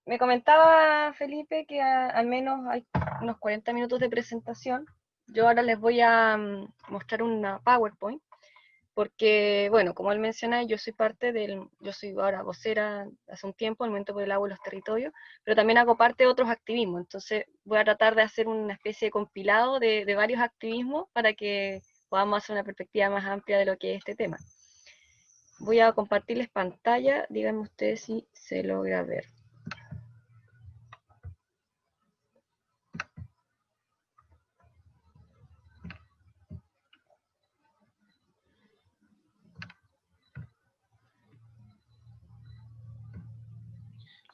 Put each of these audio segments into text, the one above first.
me comentaba Felipe que al menos hay unos 40 minutos de presentación. Yo ahora les voy a mostrar una PowerPoint, porque, bueno, como él menciona, yo soy ahora vocera hace un tiempo, el Movimiento por el Agua y los Territorios, pero también hago parte de otros activismos, entonces voy a tratar de hacer una especie de compilado de varios activismos para que podamos hacer una perspectiva más amplia de lo que es este tema. Voy a compartirles pantalla, díganme ustedes si se logra ver.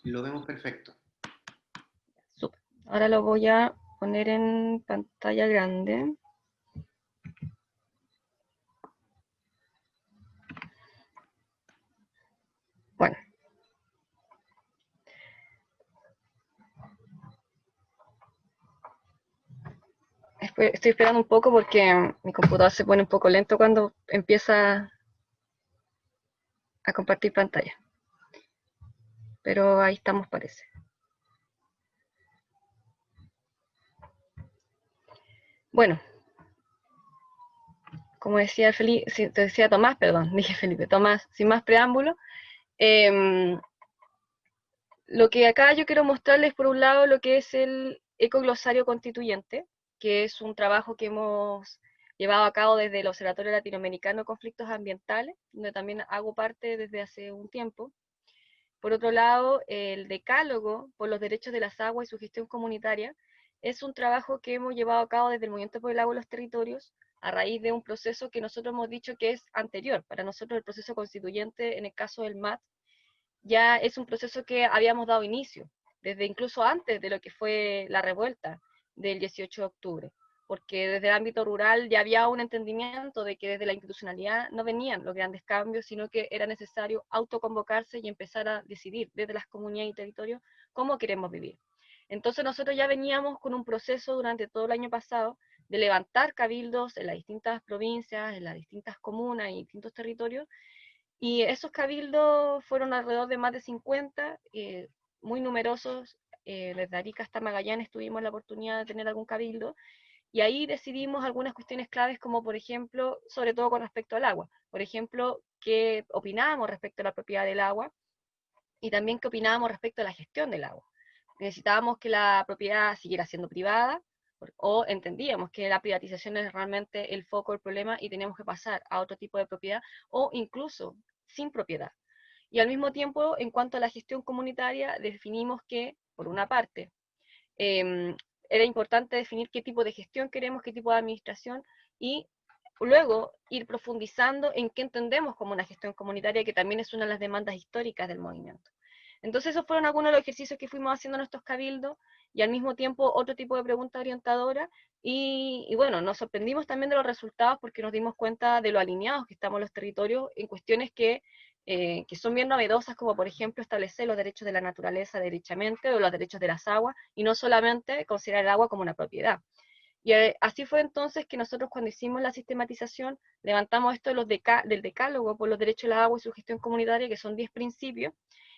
Lo vemos perfecto. Super. Ahora lo voy a poner en pantalla grande. Bueno. Estoy esperando un poco porque mi computador se pone un poco lento cuando empieza a compartir pantalla. Pero ahí estamos, parece. Bueno, como decía Tomás, perdón, dije Felipe, Tomás, sin más preámbulo, lo que acá yo quiero mostrarles, por un lado, lo que es el ecoglosario constituyente, que es un trabajo que hemos llevado a cabo desde el Observatorio Latinoamericano de Conflictos Ambientales, donde también hago parte desde hace un tiempo. Por otro lado, el Decálogo por los Derechos de las Aguas y su Gestión Comunitaria es un trabajo que hemos llevado a cabo desde el Movimiento por el Agua y los Territorios, a raíz de un proceso que nosotros hemos dicho que es anterior. Para nosotros el proceso constituyente, en el caso del MAT, ya es un proceso que habíamos dado inicio, desde incluso antes de lo que fue la revuelta del 18 de octubre, porque desde el ámbito rural ya había un entendimiento de que desde la institucionalidad no venían los grandes cambios, sino que era necesario autoconvocarse y empezar a decidir desde las comunidades y territorios cómo queremos vivir. Entonces nosotros ya veníamos con un proceso durante todo el año pasado de levantar cabildos en las distintas provincias, en las distintas comunas y distintos territorios, y esos cabildos fueron alrededor de más de 50, muy numerosos. Desde Arica hasta Magallanes tuvimos la oportunidad de tener algún cabildo, y ahí decidimos algunas cuestiones claves, como por ejemplo, sobre todo con respecto al agua. Por ejemplo, qué opinábamos respecto a la propiedad del agua, y también qué opinábamos respecto a la gestión del agua. Necesitábamos que la propiedad siguiera siendo privada, o entendíamos que la privatización es realmente el foco del problema y teníamos que pasar a otro tipo de propiedad, o incluso sin propiedad. Y al mismo tiempo, en cuanto a la gestión comunitaria, definimos que, por una parte, era importante definir qué tipo de gestión queremos, qué tipo de administración, y luego ir profundizando en qué entendemos como una gestión comunitaria, que también es una de las demandas históricas del movimiento. Entonces esos fueron algunos de los ejercicios que fuimos haciendo en nuestros cabildos, y al mismo tiempo otro tipo de pregunta orientadora, y bueno, nos sorprendimos también de los resultados, porque nos dimos cuenta de lo alineados que estamos los territorios en cuestiones que son bien novedosas, como por ejemplo establecer los derechos de la naturaleza derechamente, o los derechos de las aguas, y no solamente considerar el agua como una propiedad. Y así fue entonces que nosotros, cuando hicimos la sistematización, levantamos esto del decálogo por los derechos de la agua y su gestión comunitaria, que son 10 principios,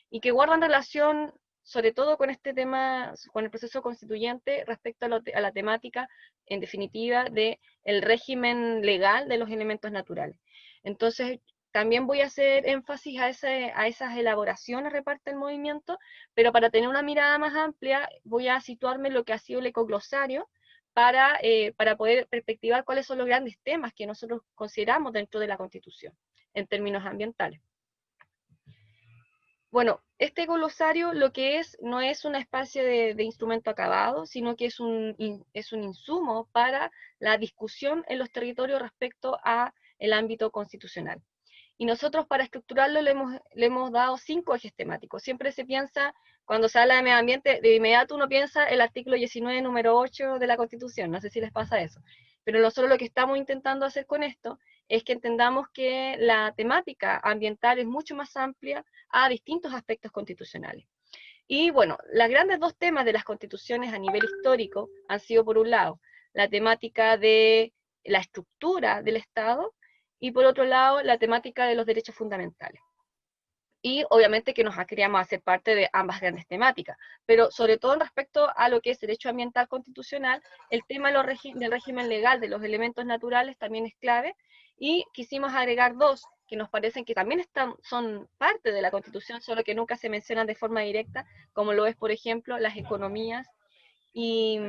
y que guardan relación sobre todo con este tema, con el proceso constituyente, respecto a la temática, en definitiva, del régimen legal de los elementos naturales. Entonces, también voy a hacer énfasis a esas elaboraciones reparte el movimiento, pero para tener una mirada más amplia, voy a situarme en lo que ha sido el ecoglosario, para poder perspectivar cuáles son los grandes temas que nosotros consideramos dentro de la Constitución, en términos ambientales. Bueno, este glosario lo que es, no es una especie de instrumento acabado, sino que es un insumo para la discusión en los territorios respecto a el ámbito constitucional. Y nosotros, para estructurarlo, le hemos dado 5 ejes temáticos. Siempre se piensa, cuando se habla de medio ambiente, de inmediato uno piensa el artículo 19, número 8 de la Constitución, no sé si les pasa eso. Pero nosotros lo que estamos intentando hacer con esto es que entendamos que la temática ambiental es mucho más amplia a distintos aspectos constitucionales. Y bueno, las grandes dos temas de las constituciones a nivel histórico han sido, por un lado, la temática de la estructura del Estado, y por otro lado, la temática de los derechos fundamentales. y obviamente que nos queríamos hacer parte de ambas grandes temáticas, pero sobre todo en respecto a lo que es derecho ambiental constitucional, el tema del régimen legal de los elementos naturales también es clave, y quisimos agregar dos que nos parecen que también son parte de la Constitución, solo que nunca se mencionan de forma directa, como lo es, por ejemplo, las economías y,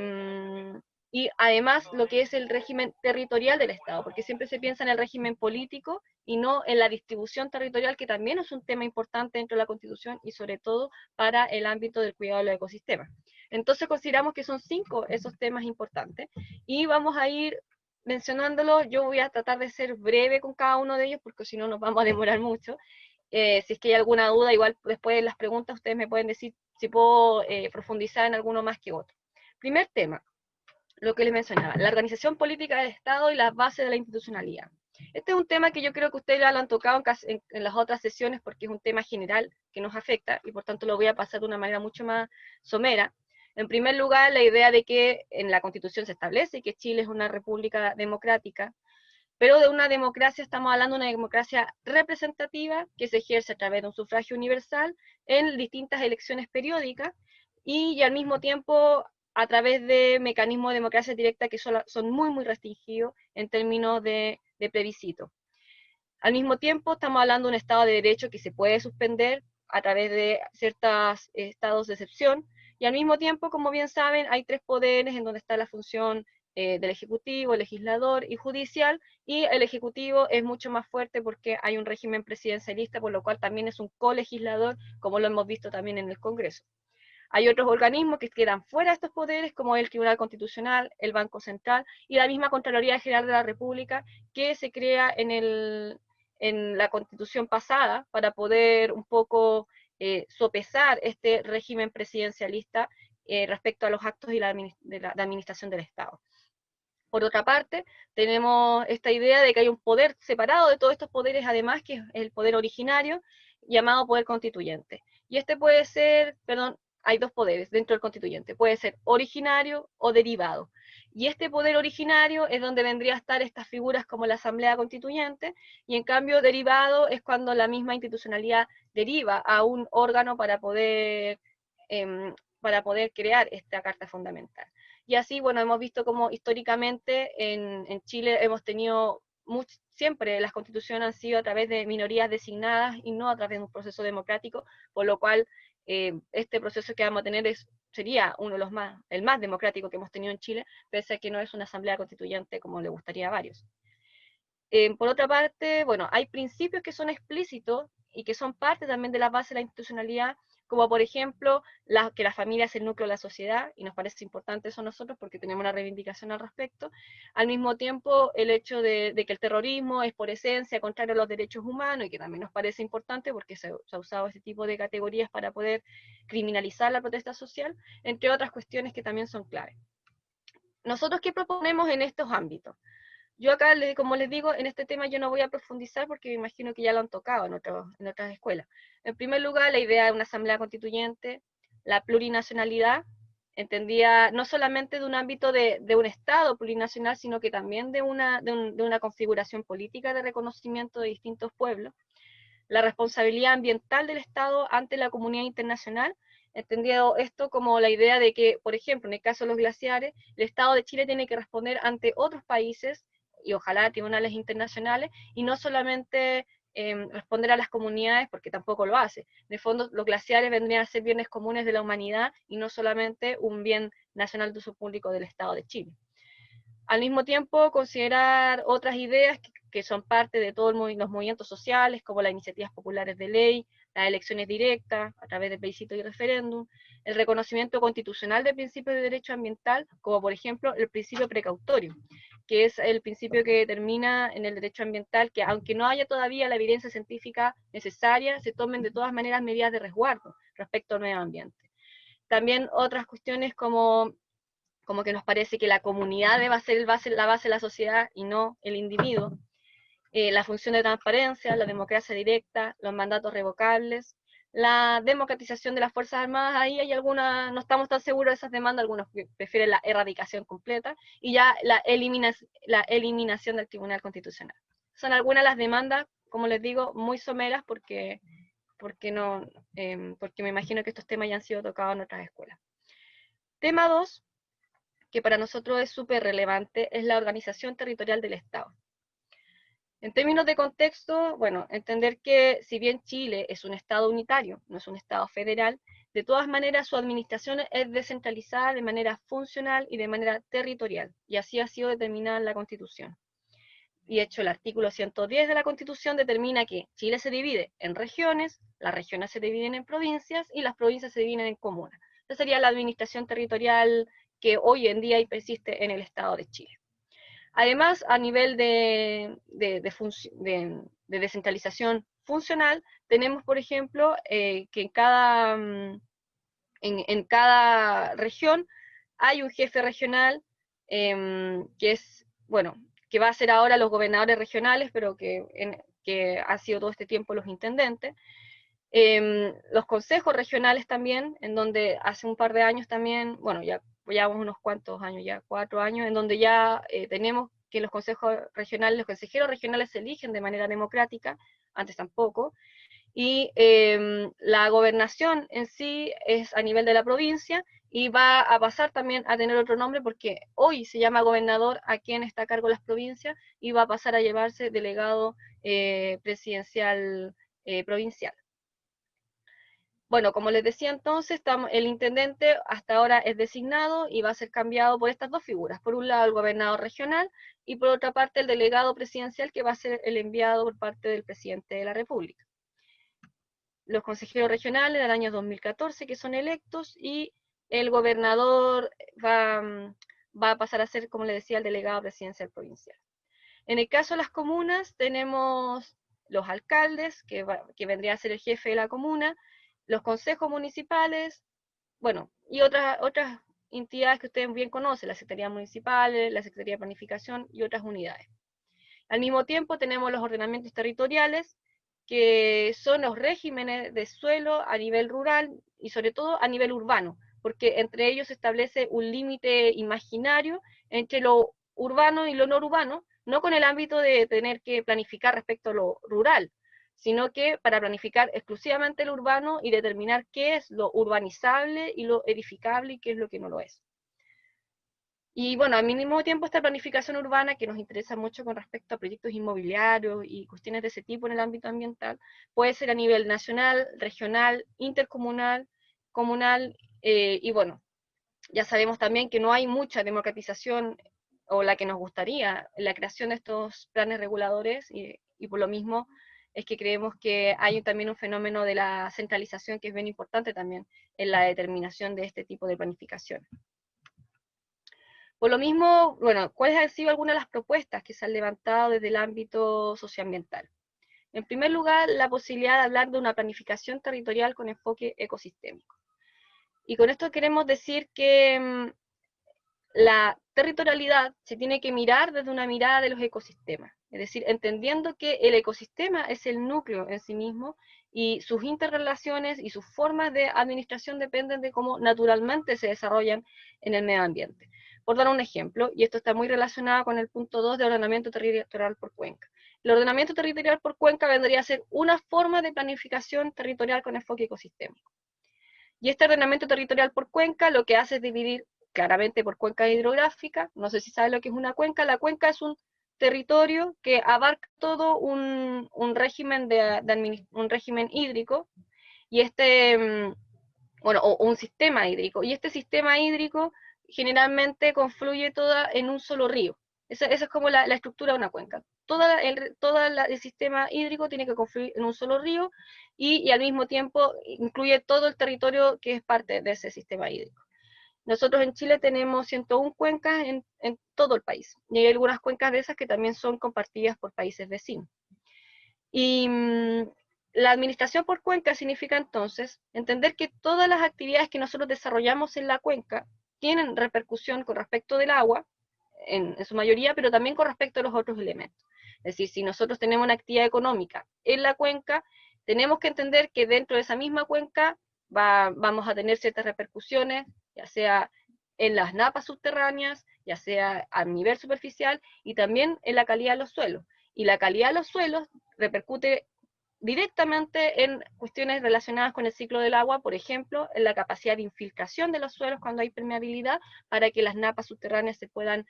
y además lo que es el régimen territorial del Estado, porque siempre se piensa en el régimen político y no en la distribución territorial, que también es un tema importante dentro de la Constitución y sobre todo para el ámbito del cuidado de los ecosistemas. Entonces consideramos que son 5 esos temas importantes y vamos a ir mencionándolo. Yo voy a tratar de ser breve con cada uno de ellos porque si no nos vamos a demorar mucho. Si es que hay alguna duda, igual después de las preguntas ustedes me pueden decir si puedo profundizar en alguno más que otro. Primer tema, lo que les mencionaba, la organización política del Estado y las bases de la institucionalidad. Este es un tema que yo creo que ustedes ya lo han tocado en las otras sesiones porque es un tema general que nos afecta y por tanto lo voy a pasar de una manera mucho más somera. En primer lugar, la idea de que en la Constitución se establece que Chile es una república democrática, pero de una democracia estamos hablando de una democracia representativa que se ejerce a través de un sufragio universal en distintas elecciones periódicas y al mismo tiempo a través de mecanismos de democracia directa que son muy, muy restringidos en términos de plebiscito. Al mismo tiempo estamos hablando de un Estado de Derecho que se puede suspender a través de ciertos estados de excepción, y al mismo tiempo, como bien saben, hay 3 poderes en donde está la función del Ejecutivo, Legislador y Judicial, y el Ejecutivo es mucho más fuerte porque hay un régimen presidencialista, por lo cual también es un colegislador, como lo hemos visto también en el Congreso. Hay otros organismos que quedan fuera de estos poderes, como el Tribunal Constitucional, el Banco Central y la misma Contraloría General de la República, que se crea en la Constitución pasada para poder un poco sopesar este régimen presidencialista respecto a los actos y de administración del Estado. Por otra parte, tenemos esta idea de que hay un poder separado de todos estos poderes, además, que es el poder originario, llamado poder constituyente. Y este puede ser, perdón, hay 2 poderes dentro del constituyente, puede ser originario o derivado. Y este poder originario es donde vendría a estar estas figuras como la Asamblea Constituyente, y en cambio derivado es cuando la misma institucionalidad deriva a un órgano para poder crear esta Carta Fundamental. Y así, bueno, hemos visto como históricamente en Chile hemos tenido siempre las constituciones han sido a través de minorías designadas y no a través de un proceso democrático, por lo cual este proceso que vamos a tener sería el más democrático que hemos tenido en Chile, pese a que no es una asamblea constituyente como le gustaría a varios. Por otra parte, bueno, hay principios que son explícitos y que son parte también de la base de la institucionalidad, como por ejemplo que la familia es el núcleo de la sociedad, y nos parece importante eso a nosotros porque tenemos una reivindicación al respecto. Al mismo tiempo, el hecho de que el terrorismo es por esencia contrario a los derechos humanos, y que también nos parece importante porque se ha usado ese tipo de categorías para poder criminalizar la protesta social, entre otras cuestiones que también son claves. ¿Nosotros qué proponemos en estos ámbitos? Yo acá, como les digo, en este tema yo no voy a profundizar porque me imagino que ya lo han tocado en otras escuelas. En primer lugar, la idea de una asamblea constituyente, la plurinacionalidad, entendía no solamente de un ámbito de un Estado plurinacional, sino que también de una configuración política de reconocimiento de distintos pueblos, la responsabilidad ambiental del Estado ante la comunidad internacional, entendiendo esto como la idea de que, por ejemplo, en el caso de los glaciares, el Estado de Chile tiene que responder ante otros países y ojalá tribunales internacionales, y no solamente responder a las comunidades, porque tampoco lo hace. De fondo, los glaciares vendrían a ser bienes comunes de la humanidad y no solamente un bien nacional de uso público del Estado de Chile. Al mismo tiempo, considerar otras ideas que son parte de todos los movimientos sociales, como las iniciativas populares de ley, las elecciones directas a través de plebiscito y referéndum, el reconocimiento constitucional de principios de derecho ambiental, como por ejemplo el principio precautorio, que es el principio que determina en el derecho ambiental que aunque no haya todavía la evidencia científica necesaria, se tomen de todas maneras medidas de resguardo respecto al medio ambiente. También otras cuestiones como que nos parece que la comunidad debe ser la base de la sociedad y no el individuo, la función de transparencia, la democracia directa, los mandatos revocables, la democratización de las Fuerzas Armadas. Ahí hay algunas, no estamos tan seguros de esas demandas, algunos prefieren la erradicación completa, y ya la eliminación del Tribunal Constitucional. Son algunas de las demandas, como les digo, muy someras porque porque, no, porque me imagino que estos temas ya han sido tocados en otras escuelas. Tema 2, que para nosotros es súper relevante, es la organización territorial del Estado. En términos de contexto, bueno, entender que si bien Chile es un Estado unitario, no es un Estado federal, de todas maneras su administración es descentralizada de manera funcional y de manera territorial, y así ha sido determinada en la Constitución. Y de hecho el artículo 110 de la Constitución determina que Chile se divide en regiones, las regiones se dividen en provincias y las provincias se dividen en comunas. Esa sería la administración territorial que hoy en día persiste en el Estado de Chile. Además, a nivel de descentralización funcional, tenemos, por ejemplo, que en cada región hay un jefe regional que es, bueno, que va a ser ahora los gobernadores regionales, pero que han sido todo este tiempo los intendentes. Los consejos regionales también, en donde hace un par de años también, bueno, ya llevamos unos cuantos años, ya 4 años, en donde ya tenemos que los consejos regionales, los consejeros regionales se eligen de manera democrática, antes tampoco, y la gobernación en sí es a nivel de la provincia, y va a pasar también a tener otro nombre, porque hoy se llama gobernador a quien está a cargo de las provincias, y va a pasar a llevarse delegado presidencial provincial. Bueno, como les decía entonces, el intendente hasta ahora es designado y va a ser cambiado por estas dos figuras. Por un lado el gobernador regional y por otra parte el delegado presidencial, que va a ser el enviado por parte del presidente de la República. Los consejeros regionales del año 2014 que son electos, y el gobernador va a pasar a ser, como les decía, el delegado presidencial provincial. En el caso de las comunas tenemos los alcaldes, que vendría a ser el jefe de la comuna, los consejos municipales, bueno, y otras entidades que ustedes bien conocen, la Secretaría Municipal, la Secretaría de Planificación y otras unidades. Al mismo tiempo tenemos los ordenamientos territoriales, que son los regímenes de suelo a nivel rural y sobre todo a nivel urbano, porque entre ellos se establece un límite imaginario entre lo urbano y lo no urbano, no con el ámbito de tener que planificar respecto a lo rural, sino que para planificar exclusivamente lo urbano y determinar qué es lo urbanizable y lo edificable y qué es lo que no lo es. Y bueno, al mismo tiempo esta planificación urbana, que nos interesa mucho con respecto a proyectos inmobiliarios y cuestiones de ese tipo en el ámbito ambiental, puede ser a nivel nacional, regional, intercomunal, comunal, y bueno, ya sabemos también que no hay mucha democratización, o la que nos gustaría, en la creación de estos planes reguladores, y por lo mismo es que creemos que hay también un fenómeno de la centralización que es bien importante también en la determinación de este tipo de planificación. Por lo mismo, bueno, ¿cuáles han sido algunas de las propuestas que se han levantado desde el ámbito socioambiental? En primer lugar, la posibilidad de hablar de una planificación territorial con enfoque ecosistémico. Y con esto queremos decir que la territorialidad se tiene que mirar desde una mirada de los ecosistemas, es decir, entendiendo que el ecosistema es el núcleo en sí mismo, y sus interrelaciones y sus formas de administración dependen de cómo naturalmente se desarrollan en el medio ambiente. Por dar un ejemplo, y esto está muy relacionado con el punto 2 de ordenamiento territorial por cuenca. El ordenamiento territorial por cuenca vendría a ser una forma de planificación territorial con enfoque ecosistémico. Y este ordenamiento territorial por cuenca lo que hace es dividir claramente por cuenca hidrográfica. No sé si saben lo que es una cuenca. La cuenca es un territorio que abarca todo un régimen, un régimen hídrico, y bueno, o un sistema hídrico. Y este sistema hídrico generalmente confluye toda en un solo río. Esa es como la estructura de una cuenca. Todo el sistema hídrico tiene que confluir en un solo río, y al mismo tiempo incluye todo el territorio que es parte de ese sistema hídrico. Nosotros en Chile tenemos 101 cuencas en todo el país, y hay algunas cuencas de esas que también son compartidas por países vecinos. Y la administración por cuenca significa entonces entender que todas las actividades que nosotros desarrollamos en la cuenca tienen repercusión con respecto del agua, en su mayoría, pero también con respecto a los otros elementos. Es decir, si nosotros tenemos una actividad económica en la cuenca, tenemos que entender que dentro de esa misma cuenca vamos a tener ciertas repercusiones, ya sea en las napas subterráneas, ya sea a nivel superficial, y también en la calidad de los suelos. Y la calidad de los suelos repercute directamente en cuestiones relacionadas con el ciclo del agua, por ejemplo, en la capacidad de infiltración de los suelos cuando hay permeabilidad, para que las napas subterráneas se puedan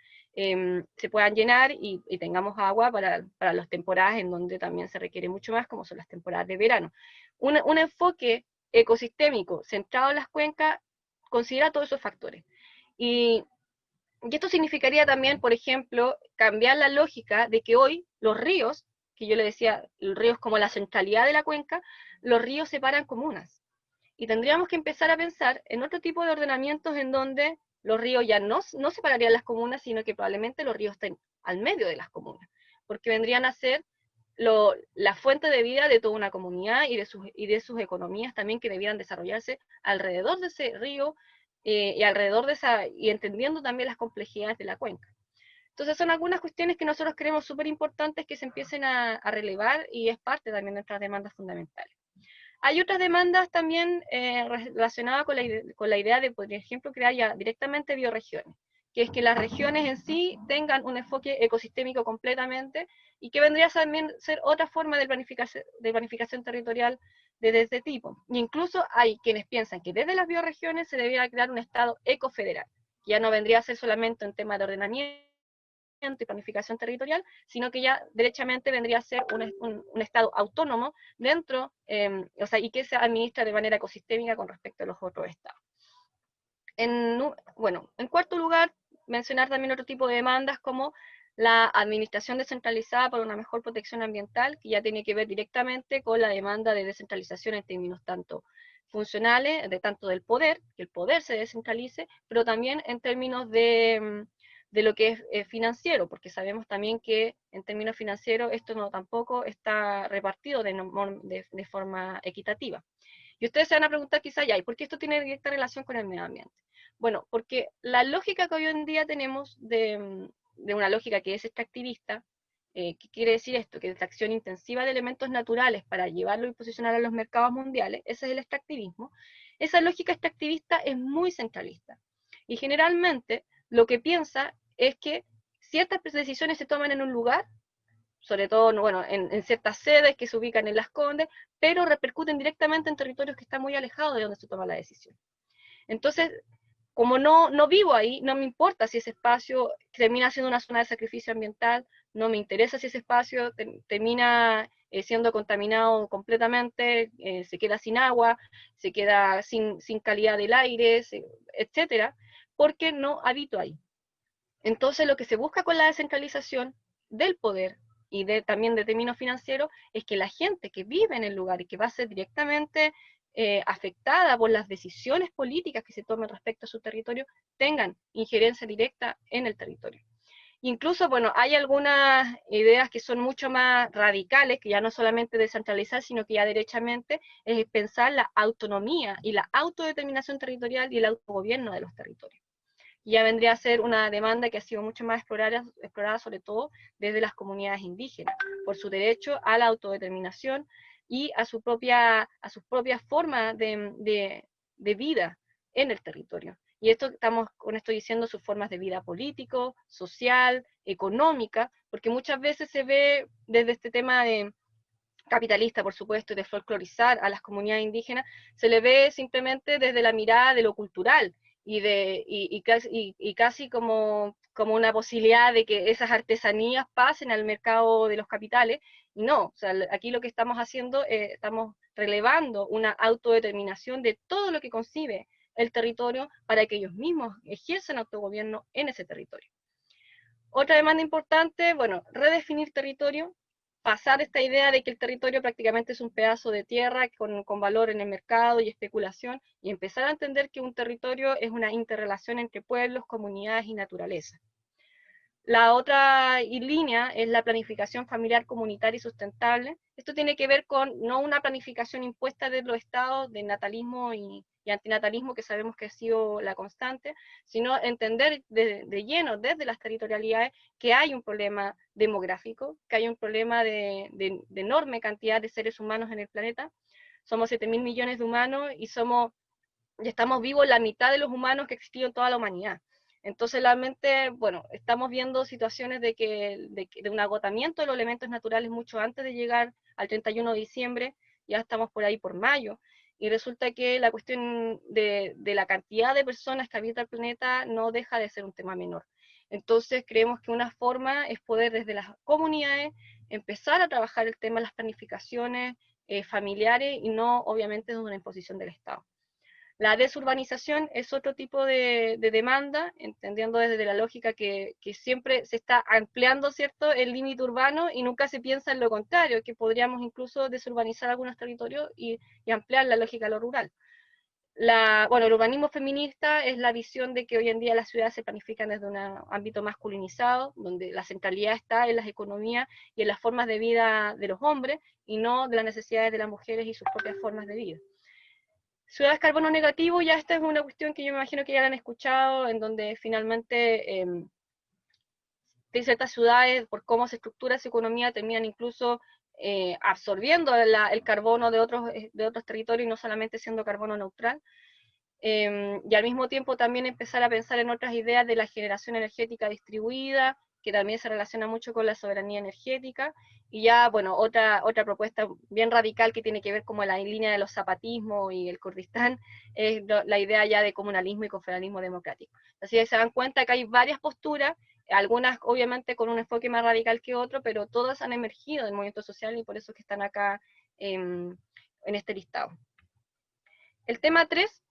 llenar y tengamos agua para las temporadas en donde también se requiere mucho más, como son las temporadas de verano. Un enfoque ecosistémico centrado en las cuencas considera todos esos factores. Y esto significaría también, por ejemplo, cambiar la lógica de que hoy los ríos, que yo le decía, el río es como la centralidad de la cuenca, los ríos separan comunas. Y tendríamos que empezar a pensar en otro tipo de ordenamientos en donde los ríos ya no separarían las comunas, sino que probablemente los ríos estén al medio de las comunas, porque vendrían a ser la fuente de vida de toda una comunidad y de sus economías también, que debieran desarrollarse alrededor de ese río, y alrededor de y entendiendo también las complejidades de la cuenca. Entonces son algunas cuestiones que nosotros creemos súper importantes que se empiecen a relevar, y es parte también de nuestras demandas fundamentales. Hay otras demandas también relacionadas con la idea de, por ejemplo, crear ya directamente bioregiones, que es que las regiones en sí tengan un enfoque ecosistémico completamente, y que vendría a también ser otra forma de planificación territorial de este tipo. Y incluso hay quienes piensan que desde las bioregiones se debería crear un Estado ecofederal, que ya no vendría a ser solamente un tema de ordenamiento y planificación territorial, sino que ya derechamente vendría a ser un Estado autónomo dentro, o sea, y que se administra de manera ecosistémica con respecto a los otros Estados. Bueno, en cuarto lugar, mencionar también otro tipo de demandas como la administración descentralizada para una mejor protección ambiental, que ya tiene que ver directamente con la demanda de descentralización en términos tanto funcionales, tanto del poder, que el poder se descentralice, pero también en términos de lo que es financiero, porque sabemos también que en términos financieros esto no tampoco está repartido de forma equitativa. Y ustedes se van a preguntar quizá, ya, ¿y por qué esto tiene directa relación con el medio ambiente? Bueno, porque la lógica que hoy en día tenemos de una lógica que es extractivista, ¿qué quiere decir esto? Que extracción intensiva de elementos naturales para llevarlo y posicionar a los mercados mundiales, ese es el extractivismo. Esa lógica extractivista es muy centralista. Y generalmente lo que piensa es que ciertas decisiones se toman en un lugar, sobre todo bueno, en ciertas sedes que se ubican en Las Condes, pero repercuten directamente en territorios que están muy alejados de donde se toma la decisión. Entonces, como no vivo ahí, no me importa si ese espacio termina siendo una zona de sacrificio ambiental, no me interesa si ese espacio termina siendo contaminado completamente, se queda sin agua, se queda sin calidad del aire, etcétera, porque no habito ahí. Entonces, lo que se busca con la descentralización del poder y también de términos financieros es que la gente que vive en el lugar y que va a ser directamente afectada por las decisiones políticas que se tomen respecto a su territorio tengan injerencia directa en el territorio. Incluso, bueno, hay algunas ideas que son mucho más radicales, que ya no solamente descentralizar, sino que ya derechamente es pensar la autonomía y la autodeterminación territorial y el autogobierno de los territorios. Ya vendría a ser una demanda que ha sido mucho más explorada sobre todo desde las comunidades indígenas, por su derecho a la autodeterminación y a sus propias formas de vida en el territorio. Y esto estamos con esto diciendo sus formas de vida político, social, económica, porque muchas veces se ve desde este tema de capitalista, por supuesto, y de folclorizar a las comunidades indígenas, se le ve simplemente desde la mirada de lo cultural y casi como una posibilidad de que esas artesanías pasen al mercado de los capitales, y no, o sea, aquí lo que estamos haciendo, estamos relevando una autodeterminación de todo lo que concibe el territorio para que ellos mismos ejerzan autogobierno en ese territorio. Otra demanda importante, bueno, redefinir territorio, pasar esta idea de que el territorio prácticamente es un pedazo de tierra con valor en el mercado y especulación, y empezar a entender que un territorio es una interrelación entre pueblos, comunidades y naturaleza. La otra línea es la planificación familiar comunitaria y sustentable. Esto tiene que ver con no una planificación impuesta de los estados de natalismo y antinatalismo, que sabemos que ha sido la constante, sino entender de lleno desde las territorialidades que hay un problema demográfico, que hay un problema de enorme cantidad de seres humanos en el planeta. Somos 7.000 millones de humanos y estamos vivos la mitad de los humanos que existían en toda la humanidad. Entonces, realmente, bueno, estamos viendo situaciones de un agotamiento de los elementos naturales mucho antes de llegar al 31 de diciembre, ya estamos por ahí por mayo, y resulta que la cuestión de la cantidad de personas que habita el planeta no deja de ser un tema menor. Entonces creemos que una forma es poder desde las comunidades empezar a trabajar el tema de las planificaciones familiares y no obviamente de una imposición del Estado. La desurbanización es otro tipo de demanda, entendiendo desde la lógica que siempre se está ampliando, ¿cierto?, el límite urbano y nunca se piensa en lo contrario, que podríamos incluso desurbanizar algunos territorios y ampliar la lógica a lo rural. Bueno, el urbanismo feminista es la visión de que hoy en día las ciudades se planifican desde un ámbito masculinizado, donde la centralidad está en las economías y en las formas de vida de los hombres, y no de las necesidades de las mujeres y sus propias formas de vida. Ciudades carbono negativo, ya esta es una cuestión que yo me imagino que ya la han escuchado, en donde finalmente ciertas ciudades, por cómo se estructura su economía, terminan incluso absorbiendo el carbono de otros territorios y no solamente siendo carbono neutral. Y al mismo tiempo también empezar a pensar en otras ideas de la generación energética distribuida, que también se relaciona mucho con la soberanía energética, y ya, bueno, otra propuesta bien radical que tiene que ver como la línea de los zapatismos y el Kurdistán, es la idea ya de comunalismo y confederalismo democrático. Así que se dan cuenta que hay varias posturas, algunas obviamente con un enfoque más radical que otro, pero todas han emergido del movimiento social y por eso es que están acá en este listado. El tema 3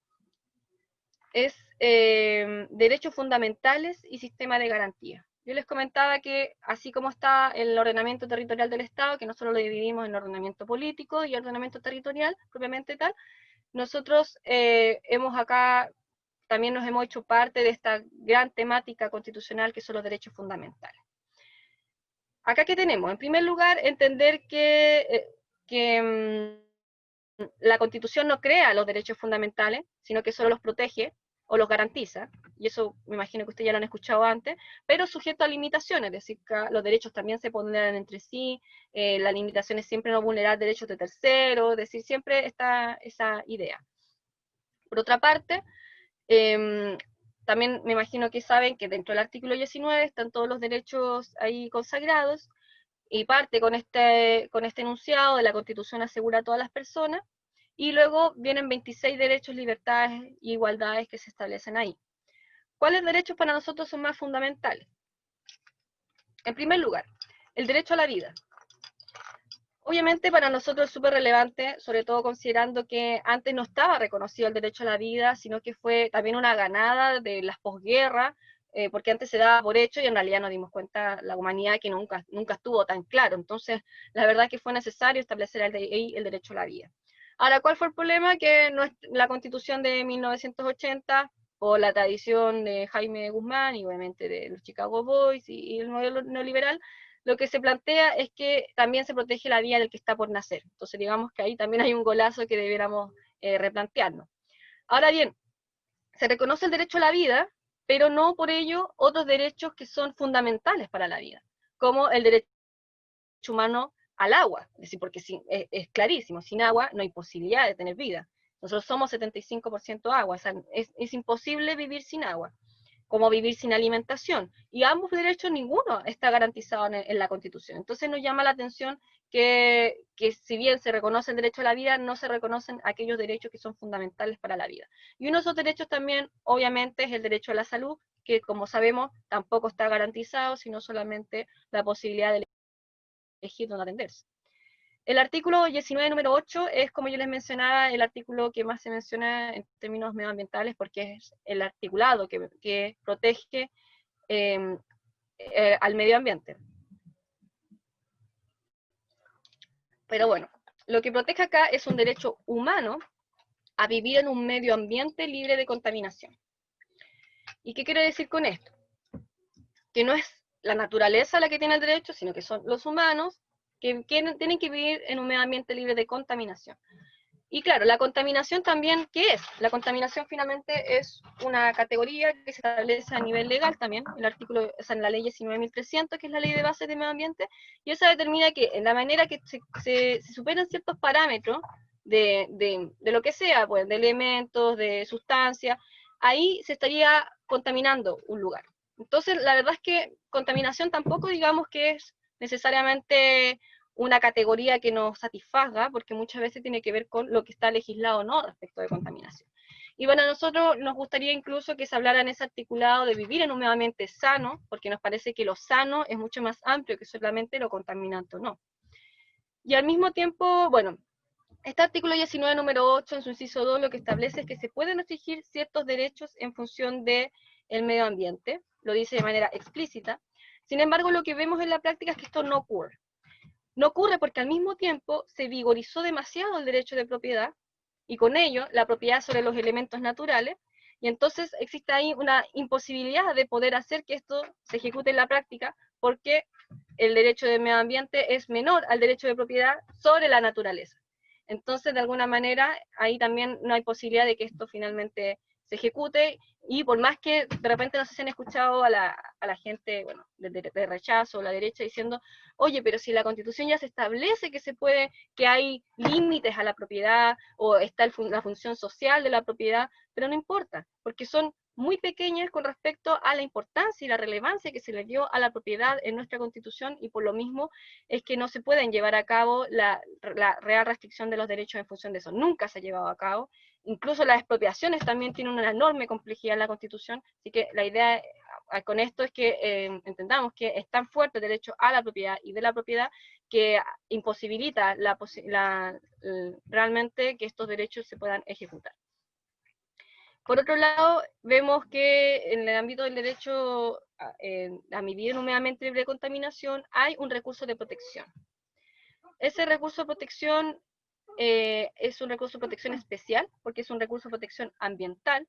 es derechos fundamentales y sistema de garantía. Yo les comentaba que así como está el ordenamiento territorial del Estado, que nosotros lo dividimos en ordenamiento político y ordenamiento territorial, propiamente tal, nosotros también nos hemos hecho parte de esta gran temática constitucional que son los derechos fundamentales. Acá, ¿qué tenemos? En primer lugar, entender que la Constitución no crea los derechos fundamentales, sino que solo los protege o los garantiza, y eso me imagino que ustedes ya lo han escuchado antes, pero sujeto a limitaciones, es decir, que los derechos también se ponderan entre sí, la limitación es siempre no vulnerar derechos de terceros, es decir, siempre está esa idea. Por otra parte, también me imagino que saben que dentro del artículo 19 están todos los derechos ahí consagrados, y parte con este enunciado de la Constitución asegura a todas las personas, y luego vienen 26 derechos, libertades e igualdades que se establecen ahí. ¿Cuáles derechos para nosotros son más fundamentales? En primer lugar, el derecho a la vida. Obviamente para nosotros es súper relevante, sobre todo considerando que antes no estaba reconocido el derecho a la vida, sino que fue también una ganada de las posguerras, porque antes se daba por hecho y en realidad nos dimos cuenta la humanidad que nunca estuvo tan claro. Entonces, la verdad es que fue necesario establecer el derecho a la vida. Ahora, ¿cuál fue el problema? Que la Constitución de 1980, por la tradición de Jaime Guzmán y obviamente de los Chicago Boys y el modelo neoliberal, lo que se plantea es que también se protege la vida del que está por nacer. Entonces, digamos que ahí también hay un golazo que debiéramos replantearnos. Ahora bien, se reconoce el derecho a la vida, pero no por ello otros derechos que son fundamentales para la vida, como el derecho humano al agua, es decir, porque es clarísimo, sin agua no hay posibilidad de tener vida. Nosotros somos 75% agua, o sea, es imposible vivir sin agua, como vivir sin alimentación, y ambos derechos ninguno está garantizado en la Constitución. Entonces nos llama la atención que si bien se reconoce el derecho a la vida, no se reconocen aquellos derechos que son fundamentales para la vida. Y uno de esos derechos también, obviamente, es el derecho a la salud, que como sabemos tampoco está garantizado, sino solamente la posibilidad de elegir dónde atenderse. El artículo 19, número 8, es, como yo les mencionaba, el artículo que más se menciona en términos medioambientales, porque es el articulado que protege al medio ambiente. Pero bueno, lo que protege acá es un derecho humano a vivir en un medio ambiente libre de contaminación. ¿Y qué quiero decir con esto? Que no es la naturaleza la que tiene el derecho, sino que son los humanos que tienen que vivir en un medio ambiente libre de contaminación. Y claro, la contaminación también, ¿qué es? La contaminación finalmente es una categoría que se establece a nivel legal también, el artículo, o sea, en la ley 19.300, que es la ley de bases de medio ambiente, y esa determina que en la manera que se superan ciertos parámetros de lo que sea, pues, de elementos, de sustancias, ahí se estaría contaminando un lugar. Entonces, la verdad es que contaminación tampoco digamos que es necesariamente una categoría que nos satisfaga, porque muchas veces tiene que ver con lo que está legislado o no respecto de contaminación. Y bueno, a nosotros nos gustaría incluso que se hablara en ese articulado de vivir en un medio ambiente sano, porque nos parece que lo sano es mucho más amplio que solamente lo contaminante o no. Y al mismo tiempo, bueno, este artículo 19, número 8, en su inciso 2, lo que establece es que se pueden restringir ciertos derechos en función del medio ambiente, lo dice de manera explícita. Sin embargo, lo que vemos en la práctica es que esto no ocurre. No ocurre porque al mismo tiempo se vigorizó demasiado el derecho de propiedad, y con ello la propiedad sobre los elementos naturales, y entonces existe ahí una imposibilidad de poder hacer que esto se ejecute en la práctica, porque el derecho de medio ambiente es menor al derecho de propiedad sobre la naturaleza. Entonces, de alguna manera, ahí también no hay posibilidad de que esto finalmente se ejecute, y por más que de repente no se han escuchado a la gente, bueno, de rechazo, o la derecha, diciendo, oye, pero si la Constitución ya se establece que se puede, que hay límites a la propiedad, o está la función social de la propiedad, pero no importa, porque son muy pequeñas con respecto a la importancia y la relevancia que se le dio a la propiedad en nuestra Constitución, y por lo mismo es que no se pueden llevar a cabo la real restricción de los derechos en función de eso. Nunca se ha llevado a cabo. Incluso las expropiaciones también tienen una enorme complejidad en la Constitución, así que la idea con esto es que entendamos que es tan fuerte el derecho a la propiedad y de la propiedad que imposibilita realmente que estos derechos se puedan ejecutar. Por otro lado, vemos que en el ámbito del derecho a vivir en un medio ambiente libre de contaminación hay un recurso de protección. Ese recurso de protección es un recurso de protección especial, porque es un recurso de protección ambiental,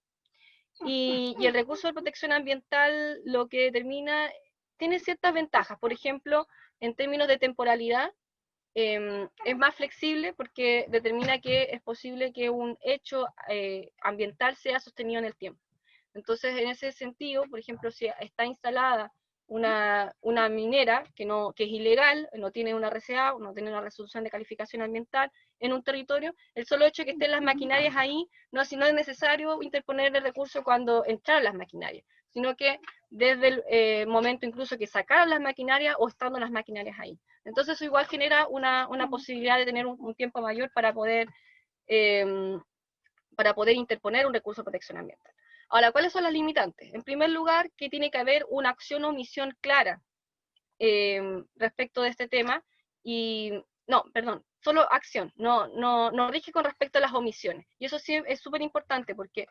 y el recurso de protección ambiental lo que determina, tiene ciertas ventajas. Por ejemplo, en términos de temporalidad, es más flexible porque determina que es posible que un hecho ambiental sea sostenido en el tiempo. Entonces, en ese sentido, por ejemplo, si está instalada una minera que es ilegal, no tiene una RCA, no tiene una resolución de calificación ambiental en un territorio, el solo hecho de que estén las maquinarias ahí, no es necesario interponer el recurso cuando entraron las maquinarias, sino que desde el momento incluso que sacaron las maquinarias o estando las maquinarias ahí. Entonces eso igual genera una posibilidad de tener un tiempo mayor para poder interponer un recurso de protección ambiental. Ahora, ¿cuáles son las limitantes? En primer lugar, que tiene que haber una acción o omisión clara respecto de este tema, solo acción, no rige con respecto a las omisiones. Y eso sí es súper importante, porque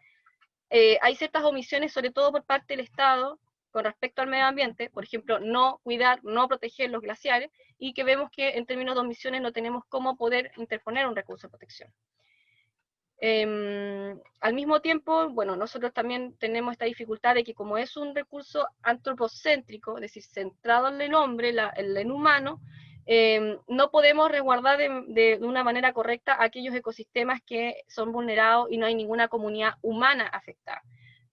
hay ciertas omisiones, sobre todo por parte del Estado, con respecto al medio ambiente, por ejemplo, no cuidar, no proteger los glaciares, y que vemos que en términos de omisiones no tenemos cómo poder interponer un recurso de protección. Al mismo tiempo, bueno, nosotros también tenemos esta dificultad de que como es un recurso antropocéntrico, es decir, centrado en el hombre, en el humano, no podemos resguardar de una manera correcta aquellos ecosistemas que son vulnerados y no hay ninguna comunidad humana afectada.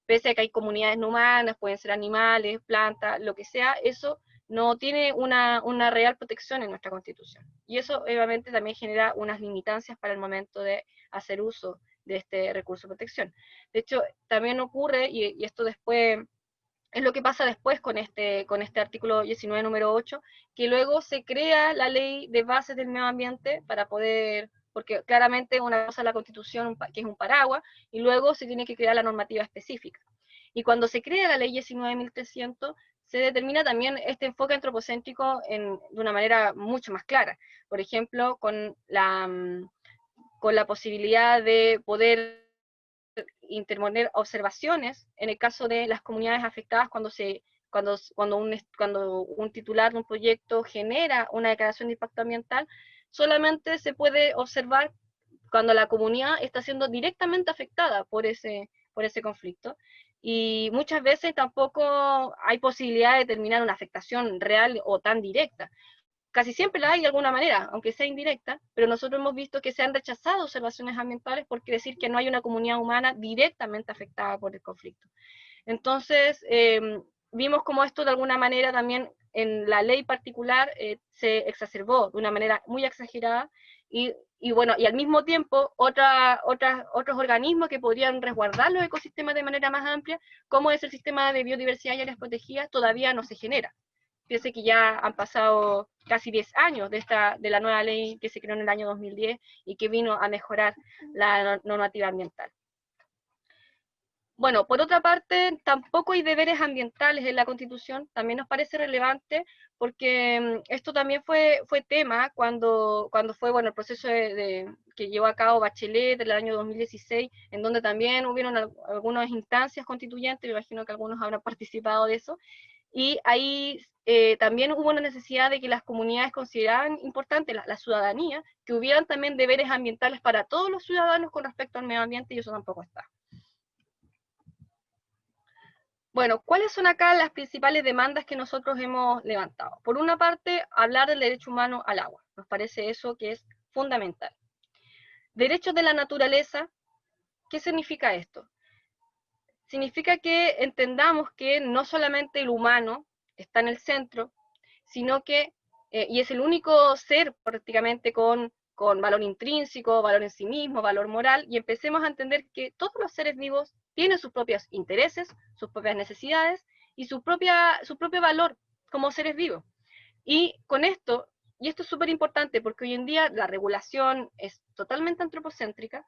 Pese a que hay comunidades no humanas, pueden ser animales, plantas, lo que sea, eso no tiene una real protección en nuestra Constitución. Y eso obviamente también genera unas limitancias para el momento de hacer uso de este recurso de protección. De hecho, también ocurre, y esto después es lo que pasa después con este artículo 19, número 8, que luego se crea la ley de bases del medio ambiente para poder, porque claramente una cosa es la Constitución, que es un paraguas, y luego se tiene que crear la normativa específica. Y cuando se crea la ley 19.300, se determina también este enfoque antropocéntrico de una manera mucho más clara. Por ejemplo, con la posibilidad de poder interponer observaciones en el caso de las comunidades afectadas cuando un titular de un proyecto genera una declaración de impacto ambiental, solamente se puede observar cuando la comunidad está siendo directamente afectada por ese conflicto. Y muchas veces tampoco hay posibilidad de determinar una afectación real o tan directa. Casi siempre la hay de alguna manera, aunque sea indirecta, pero nosotros hemos visto que se han rechazado observaciones ambientales por decir que no hay una comunidad humana directamente afectada por el conflicto. Entonces, vimos como esto de alguna manera también en la ley particular se exacerbó de una manera muy exagerada, y bueno, y al mismo tiempo otros organismos que podrían resguardar los ecosistemas de manera más amplia, como es el sistema de biodiversidad y áreas protegidas, todavía no se genera. Piense que ya han pasado casi 10 años de la nueva ley que se creó en el año 2010 y que vino a mejorar la normativa ambiental. Bueno, por otra parte, tampoco hay deberes ambientales en la Constitución, también nos parece relevante, porque esto también fue tema cuando fue bueno, el proceso que llevó a cabo Bachelet del año 2016, en donde también hubieron algunas instancias constituyentes, me imagino que algunos habrán participado de eso, y ahí también hubo una necesidad de que las comunidades consideraran importante, la ciudadanía, que hubieran también deberes ambientales para todos los ciudadanos con respecto al medio ambiente, y eso tampoco está. Bueno, ¿cuáles son acá las principales demandas que nosotros hemos levantado? Por una parte, hablar del derecho humano al agua. Nos parece eso que es fundamental. Derechos de la naturaleza, ¿qué significa esto? Significa que entendamos que no solamente el humano está en el centro, sino que, y es el único ser prácticamente con valor intrínseco, valor en sí mismo, valor moral, y empecemos a entender que todos los seres vivos tienen sus propios intereses, sus propias necesidades y su propio valor como seres vivos. Y con esto, y esto es súper importante porque hoy en día la regulación es totalmente antropocéntrica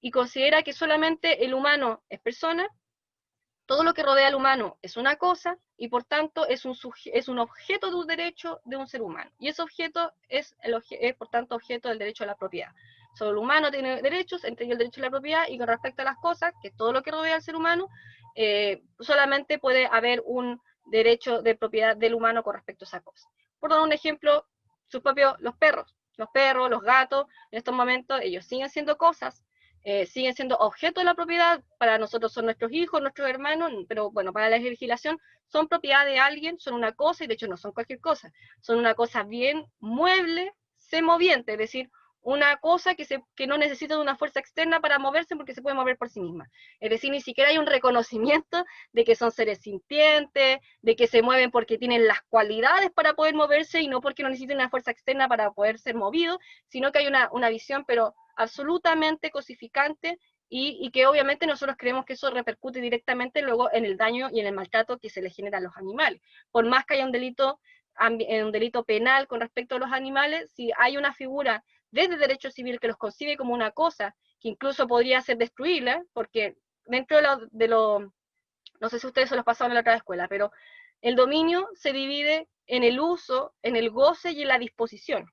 y considera que solamente el humano es persona, todo lo que rodea al humano es una cosa y por tanto es un objeto de un derecho de un ser humano. Y ese objeto es por tanto objeto del derecho a la propiedad. Solo el humano tiene derechos, entre ellos el derecho a la propiedad, y con respecto a las cosas, que todo lo que rodea al ser humano, solamente puede haber un derecho de propiedad del humano con respecto a esa cosa. Por dar un ejemplo, los perros, los gatos, en estos momentos ellos siguen siendo cosas, siguen siendo objeto de la propiedad, para nosotros son nuestros hijos, nuestros hermanos, pero bueno, para la legislación son propiedad de alguien, son una cosa, y de hecho no son cualquier cosa, son una cosa bien mueble, semoviente, es decir, una cosa que no necesita de una fuerza externa para moverse porque se puede mover por sí misma. Es decir, ni siquiera hay un reconocimiento de que son seres sintientes, de que se mueven porque tienen las cualidades para poder moverse y no porque no necesiten una fuerza externa para poder ser movidos, sino que hay una visión, pero absolutamente cosificante y que obviamente nosotros creemos que eso repercute directamente luego en el daño y en el maltrato que se le genera a los animales. Por más que haya un delito penal con respecto a los animales, si hay una figura desde derecho civil que los concibe como una cosa que incluso podría ser destruible, porque dentro no sé si ustedes se los pasaron en la otra escuela, pero el dominio se divide en el uso, en el goce y en la disposición.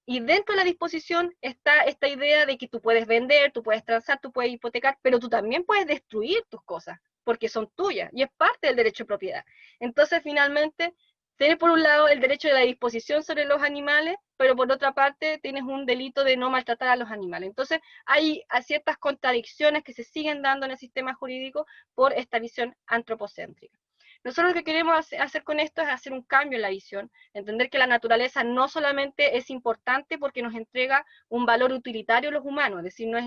Y dentro de la disposición está esta idea de que tú puedes vender, tú puedes transar, tú puedes hipotecar, pero tú también puedes destruir tus cosas, porque son tuyas, y es parte del derecho de propiedad. Entonces, finalmente, tienes por un lado el derecho de la disposición sobre los animales, pero por otra parte tienes un delito de no maltratar a los animales. Entonces, hay ciertas contradicciones que se siguen dando en el sistema jurídico por esta visión antropocéntrica. Nosotros lo que queremos hacer con esto es hacer un cambio en la visión, entender que la naturaleza no solamente es importante porque nos entrega un valor utilitario a los humanos, es decir, no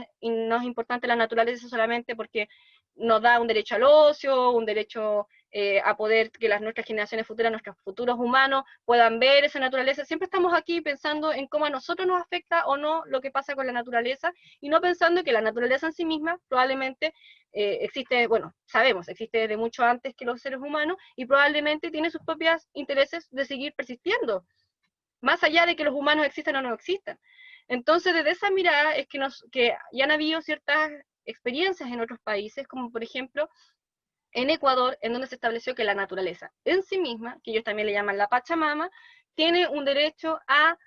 es importante la naturaleza solamente porque nos da un derecho al ocio, un derecho a poder que nuestras generaciones futuras, nuestros futuros humanos puedan ver esa naturaleza. Siempre estamos aquí pensando en cómo a nosotros nos afecta o no lo que pasa con la naturaleza, y no pensando que la naturaleza en sí misma probablemente existe, bueno, sabemos, existe desde mucho antes que los seres humanos, y probablemente tiene sus propios intereses de seguir persistiendo, más allá de que los humanos existan o no existan. Entonces, desde esa mirada es que ya han habido ciertas experiencias en otros países, como por ejemplo en Ecuador, en donde se estableció que la naturaleza en sí misma, que ellos también le llaman la Pachamama, tiene un derecho a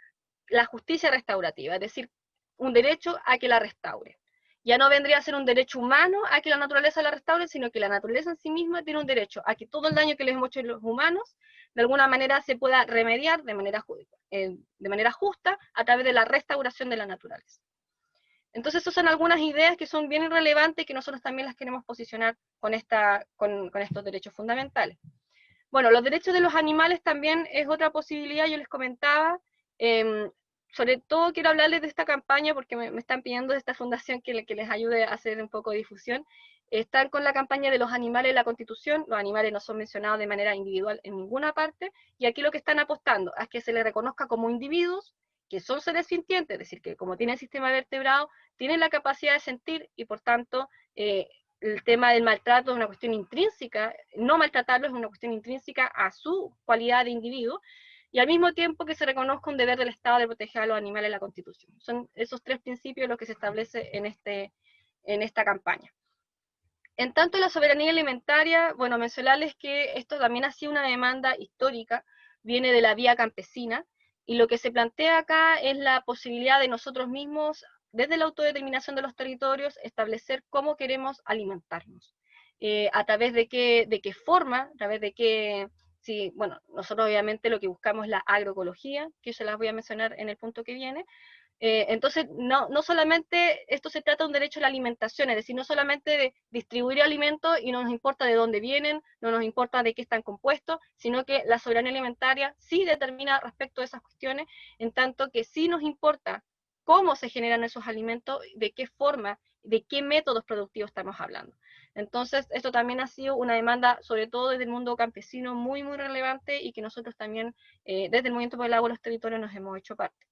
la justicia restaurativa, es decir, un derecho a que la restaure. Ya no vendría a ser un derecho humano a que la naturaleza la restaure, sino que la naturaleza en sí misma tiene un derecho a que todo el daño que les hemos hecho los humanos, de alguna manera se pueda remediar de manera justa a través de la restauración de la naturaleza. Entonces, esas son algunas ideas que son bien relevantes y que nosotros también las queremos posicionar con estos derechos fundamentales. Bueno, los derechos de los animales también es otra posibilidad, yo les comentaba. Sobre todo quiero hablarles de esta campaña porque me están pidiendo de esta fundación que les ayude a hacer un poco de difusión. Están con la campaña de los animales en la Constitución. Los animales no son mencionados de manera individual en ninguna parte, y aquí lo que están apostando es que se les reconozca como individuos, que son seres sintientes, es decir, que como tienen sistema vertebrado, tienen la capacidad de sentir y por tanto el tema del maltrato es una cuestión intrínseca, no maltratarlo es una cuestión intrínseca a su cualidad de individuo, y al mismo tiempo que se reconozca un deber del Estado de proteger a los animales en la Constitución. Son esos tres principios los que se establece en esta campaña. En tanto, la soberanía alimentaria, bueno, mencionarles que esto también ha sido una demanda histórica, viene de la vía campesina, y lo que se plantea acá es la posibilidad de nosotros mismos, desde la autodeterminación de los territorios, establecer cómo queremos alimentarnos. A través de qué forma, a través de qué, sí, bueno, nosotros obviamente lo que buscamos es la agroecología, que se las voy a mencionar en el punto que viene. Entonces, no solamente esto se trata de un derecho a la alimentación, es decir, no solamente de distribuir alimentos y no nos importa de dónde vienen, no nos importa de qué están compuestos, sino que la soberanía alimentaria sí determina respecto a esas cuestiones, en tanto que sí nos importa cómo se generan esos alimentos, de qué forma, de qué métodos productivos estamos hablando. Entonces, esto también ha sido una demanda, sobre todo desde el mundo campesino, muy, muy relevante y que nosotros también, desde el Movimiento por el Agua y los Territorios, nos hemos hecho parte.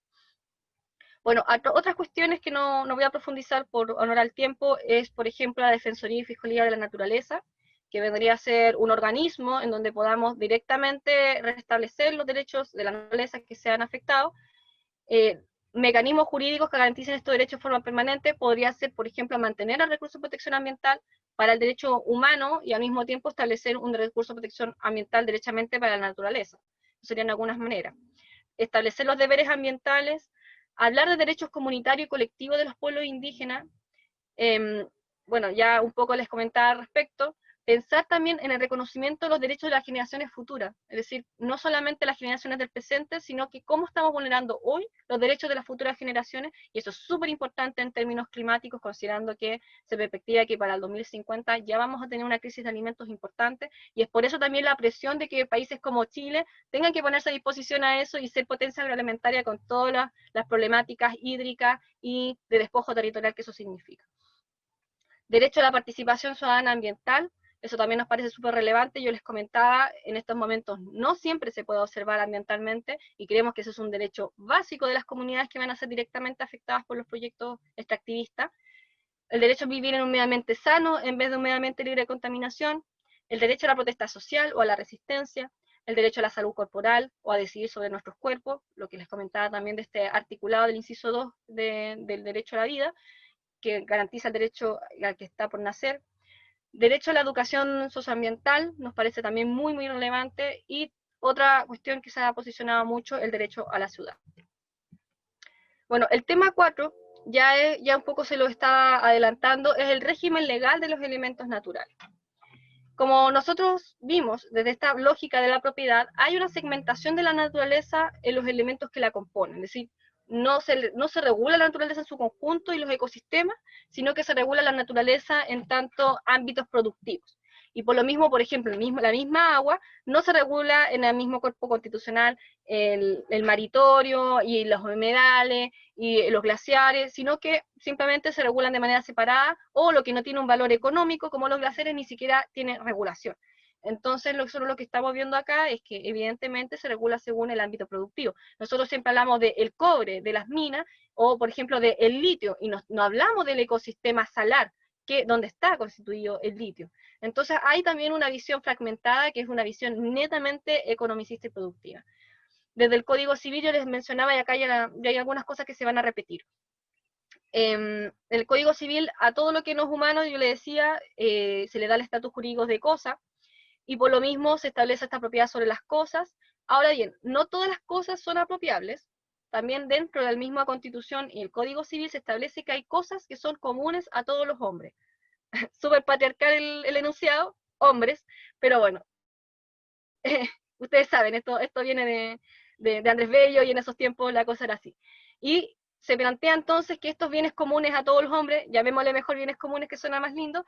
Bueno, otras cuestiones que no voy a profundizar por honor al tiempo es, por ejemplo, la Defensoría y Fiscalía de la Naturaleza, que vendría a ser un organismo en donde podamos directamente restablecer los derechos de la naturaleza que se han afectado. Mecanismos jurídicos que garanticen estos derechos de forma permanente podría ser, por ejemplo, mantener el recurso de protección ambiental para el derecho humano y al mismo tiempo establecer un recurso de protección ambiental derechamente para la naturaleza. Eso serían algunas maneras. Establecer los deberes ambientales, hablar de derechos comunitarios y colectivos de los pueblos indígenas, bueno, ya un poco les comentaba al respecto, pensar también en el reconocimiento de los derechos de las generaciones futuras, es decir, no solamente las generaciones del presente, sino que cómo estamos vulnerando hoy los derechos de las futuras generaciones, y eso es súper importante en términos climáticos, considerando que se perspectiva que para el 2050 ya vamos a tener una crisis de alimentos importante, y es por eso también la presión de que países como Chile tengan que ponerse a disposición a eso y ser potencia agroalimentaria con todas las problemáticas hídricas y de despojo territorial que eso significa. Derecho a la participación ciudadana ambiental, eso también nos parece súper relevante. Yo les comentaba, en estos momentos no siempre se puede observar ambientalmente y creemos que eso es un derecho básico de las comunidades que van a ser directamente afectadas por los proyectos extractivistas. El derecho a vivir en un medio ambiente sano en vez de un medio ambiente libre de contaminación. El derecho a la protesta social o a la resistencia. El derecho a la salud corporal o a decidir sobre nuestros cuerpos, lo que les comentaba también de este articulado del inciso 2 del derecho a la vida, que garantiza el derecho al que está por nacer. Derecho a la educación socioambiental nos parece también muy, muy relevante, y otra cuestión que se ha posicionado mucho, el derecho a la ciudad. Bueno, el tema 4, ya un poco se lo estaba adelantando, es el régimen legal de los elementos naturales. Como nosotros vimos desde esta lógica de la propiedad, hay una segmentación de la naturaleza en los elementos que la componen, es decir, no se regula la naturaleza en su conjunto y los ecosistemas, sino que se regula la naturaleza en tanto ámbitos productivos. Y por lo mismo, por ejemplo, la misma agua no se regula en el mismo cuerpo constitucional el maritorio y los humedales y los glaciares, sino que simplemente se regulan de manera separada, o lo que no tiene un valor económico, como los glaciares, ni siquiera tiene regulación. Entonces, nosotros lo que estamos viendo acá es que evidentemente se regula según el ámbito productivo. Nosotros siempre hablamos del cobre, de las minas, o por ejemplo del litio, y no hablamos del ecosistema salar, donde está constituido el litio. Entonces hay también una visión fragmentada, que es una visión netamente economicista y productiva. Desde el Código Civil yo les mencionaba, y acá ya hay algunas cosas que se van a repetir. El Código Civil, a todo lo que no es humano, yo le decía, se le da el estatus jurídico de cosa, y por lo mismo se establece esta propiedad sobre las cosas. Ahora bien, no todas las cosas son apropiables. También dentro de la misma Constitución y el Código Civil se establece que hay cosas que son comunes a todos los hombres. Súper patriarcal el enunciado, hombres, pero bueno, ustedes saben, esto viene de Andrés Bello, y en esos tiempos la cosa era así. Y se plantea entonces que estos bienes comunes a todos los hombres, llamémosle mejor bienes comunes, que suena más lindo,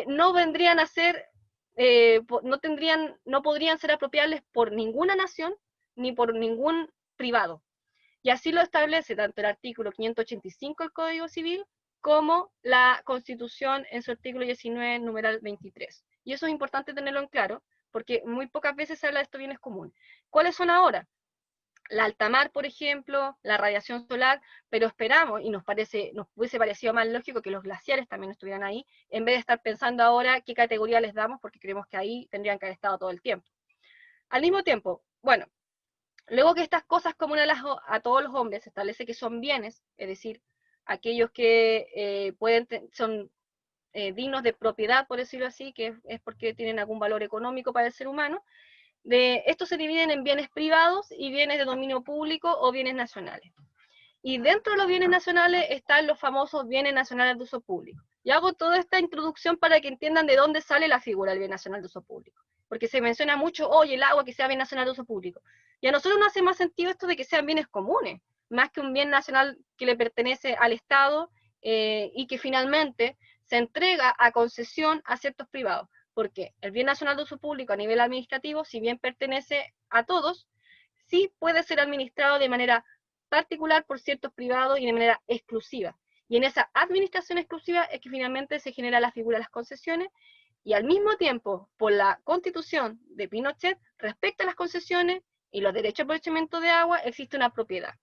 no vendrían a ser, no podrían ser apropiables por ninguna nación ni por ningún privado. Y así lo establece tanto el artículo 585 del Código Civil como la Constitución en su artículo 19, numeral 23. Y eso es importante tenerlo en claro, porque muy pocas veces se habla de estos bienes comunes. ¿Cuáles son ahora? la alta mar, por ejemplo, la radiación solar, pero esperamos, y nos hubiese parecido más lógico que los glaciares también estuvieran ahí, en vez de estar pensando ahora qué categoría les damos, porque creemos que ahí tendrían que haber estado todo el tiempo. Al mismo tiempo, bueno, luego que estas cosas comunes a todos los hombres se establece que son bienes, es decir, aquellos que son dignos de propiedad, por decirlo así, que es porque tienen algún valor económico para el ser humano. Estos se dividen en bienes privados y bienes de dominio público o bienes nacionales. Y dentro de los bienes nacionales están los famosos bienes nacionales de uso público. Y hago toda esta introducción para que entiendan de dónde sale la figura del bien nacional de uso público. Porque se menciona mucho, oye, el agua que sea bien nacional de uso público. Y a nosotros nos hace más sentido esto de que sean bienes comunes, más que un bien nacional que le pertenece al Estado y que finalmente se entrega a concesión a ciertos privados. Porque el bien nacional de uso público a nivel administrativo, si bien pertenece a todos, sí puede ser administrado de manera particular por ciertos privados y de manera exclusiva. Y en esa administración exclusiva es que finalmente se genera la figura de las concesiones, y al mismo tiempo, por la constitución de Pinochet, respecto a las concesiones y los derechos de aprovechamiento de agua, existe una propiedad.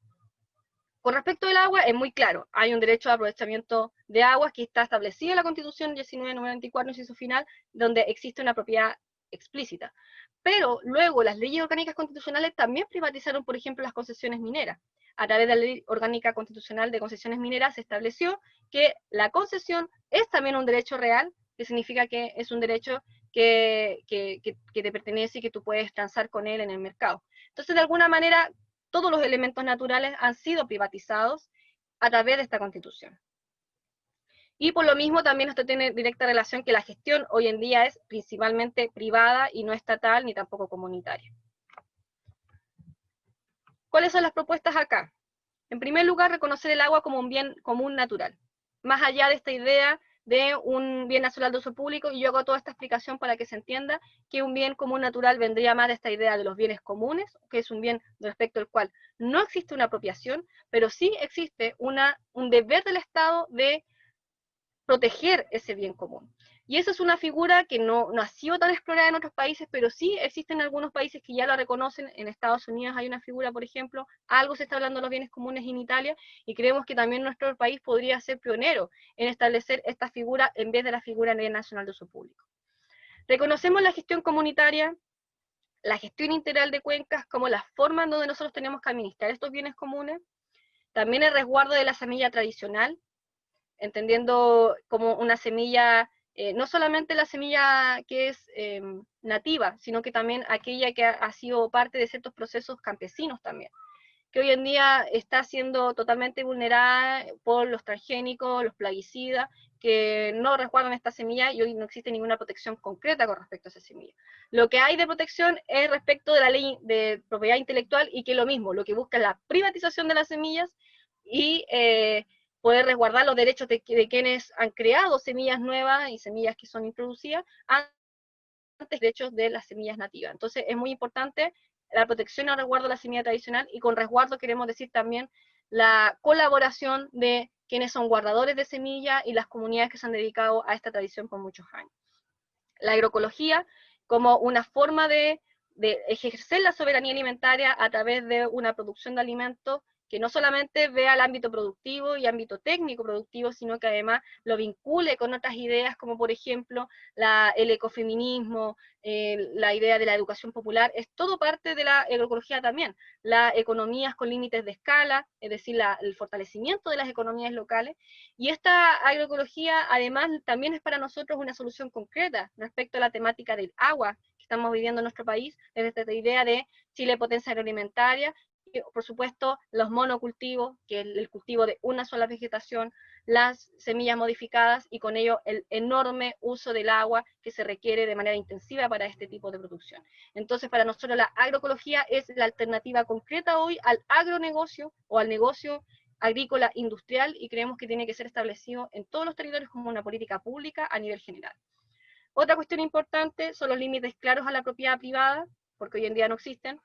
Con respecto al agua, es muy claro, hay un derecho de aprovechamiento de aguas que está establecido en la Constitución 1994, inciso final, donde existe una propiedad explícita. Pero luego las leyes orgánicas constitucionales también privatizaron, por ejemplo, las concesiones mineras. A través de la Ley Orgánica Constitucional de Concesiones Mineras se estableció que la concesión es también un derecho real, que significa que es un derecho que te pertenece y que tú puedes transar con él en el mercado. Entonces, de alguna manera, todos los elementos naturales han sido privatizados a través de esta Constitución. Y por lo mismo también esto tiene directa relación que la gestión hoy en día es principalmente privada y no estatal ni tampoco comunitaria. ¿Cuáles son las propuestas acá? En primer lugar, reconocer el agua como un bien común natural. Más allá de esta idea de un bien nacional de uso público, y yo hago toda esta explicación para que se entienda que un bien común natural vendría más de esta idea de los bienes comunes, que es un bien respecto al cual no existe una apropiación, pero sí existe un deber del Estado de proteger ese bien común. Y esa es una figura que no ha sido tan explorada en otros países, pero sí existen algunos países que ya la reconocen. En Estados Unidos hay una figura, por ejemplo, algo se está hablando de los bienes comunes en Italia, y creemos que también nuestro país podría ser pionero en establecer esta figura en vez de la figura nacional de uso público. Reconocemos la gestión comunitaria, la gestión integral de cuencas como la forma en donde nosotros tenemos que administrar estos bienes comunes, también el resguardo de la semilla tradicional, entendiendo como una semilla, no solamente la semilla que es nativa, sino que también aquella que ha sido parte de ciertos procesos campesinos también, que hoy en día está siendo totalmente vulnerada por los transgénicos, los plaguicidas, que no resguardan esta semilla, y hoy no existe ninguna protección concreta con respecto a esa semilla. Lo que hay de protección es respecto de la ley de propiedad intelectual, y que es lo mismo, lo que busca es la privatización de las semillas y poder resguardar los derechos de quienes han creado semillas nuevas y semillas que son introducidas antes derechos de las semillas nativas. Entonces es muy importante la protección y el resguardo de la semilla tradicional, y con resguardo queremos decir también la colaboración de quienes son guardadores de semillas y las comunidades que se han dedicado a esta tradición por muchos años. La agroecología como una forma de ejercer la soberanía alimentaria a través de una producción de alimentos que no solamente vea el ámbito productivo y ámbito técnico productivo, sino que además lo vincule con otras ideas, como por ejemplo el ecofeminismo, la idea de la educación popular. Es todo parte de la agroecología también. Las economías con límites de escala, es decir, el fortalecimiento de las economías locales. Y esta agroecología además también es para nosotros una solución concreta respecto a la temática del agua que estamos viviendo en nuestro país, desde esta idea de Chile potencia agroalimentaria, y por supuesto los monocultivos, que es el cultivo de una sola vegetación, las semillas modificadas, y con ello el enorme uso del agua que se requiere de manera intensiva para este tipo de producción. Entonces, para nosotros la agroecología es la alternativa concreta hoy al agronegocio o al negocio agrícola industrial, y creemos que tiene que ser establecido en todos los territorios como una política pública a nivel general. Otra cuestión importante son los límites claros a la propiedad privada, porque hoy en día no existen.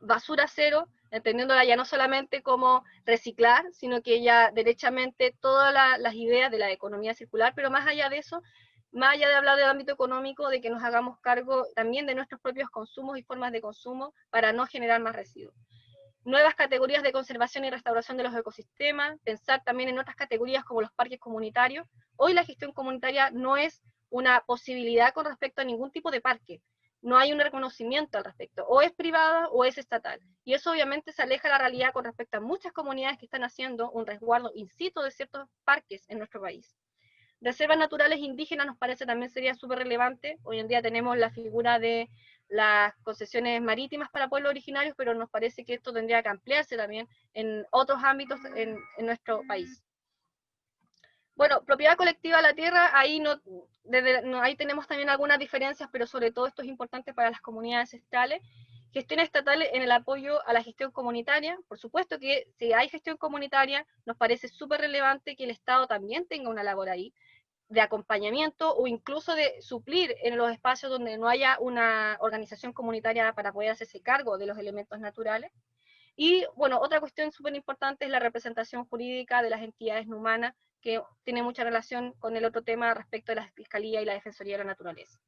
Basura cero, entendiéndola ya no solamente como reciclar, sino que ya derechamente todas las ideas de la economía circular, pero más allá de eso, más allá de hablar del ámbito económico, de que nos hagamos cargo también de nuestros propios consumos y formas de consumo para no generar más residuos. nuevas categorías de conservación y restauración de los ecosistemas, pensar también en otras categorías como los parques comunitarios. Hoy la gestión comunitaria no es una posibilidad con respecto a ningún tipo de parque, no hay un reconocimiento al respecto, o es privada o es estatal, y eso obviamente se aleja de la realidad con respecto a muchas comunidades que están haciendo un resguardo in situ de ciertos parques en nuestro país. Reservas naturales indígenas nos parece también sería súper relevante. Hoy en día tenemos la figura de las concesiones marítimas para pueblos originarios, pero nos parece que esto tendría que ampliarse también en otros ámbitos en nuestro país. Bueno, propiedad colectiva de la tierra, ahí, ahí tenemos también algunas diferencias, pero sobre todo esto es importante para las comunidades ancestrales. Gestión estatal en el apoyo a la gestión comunitaria. Por supuesto que si hay gestión comunitaria, nos parece súper relevante que el Estado también tenga una labor ahí, de acompañamiento o incluso de suplir en los espacios donde no haya una organización comunitaria para poder hacerse cargo de los elementos naturales. Y bueno, otra cuestión súper importante es la representación jurídica de las entidades no humanas, que tiene mucha relación con el otro tema respecto de la Fiscalía y la Defensoría de la Naturaleza.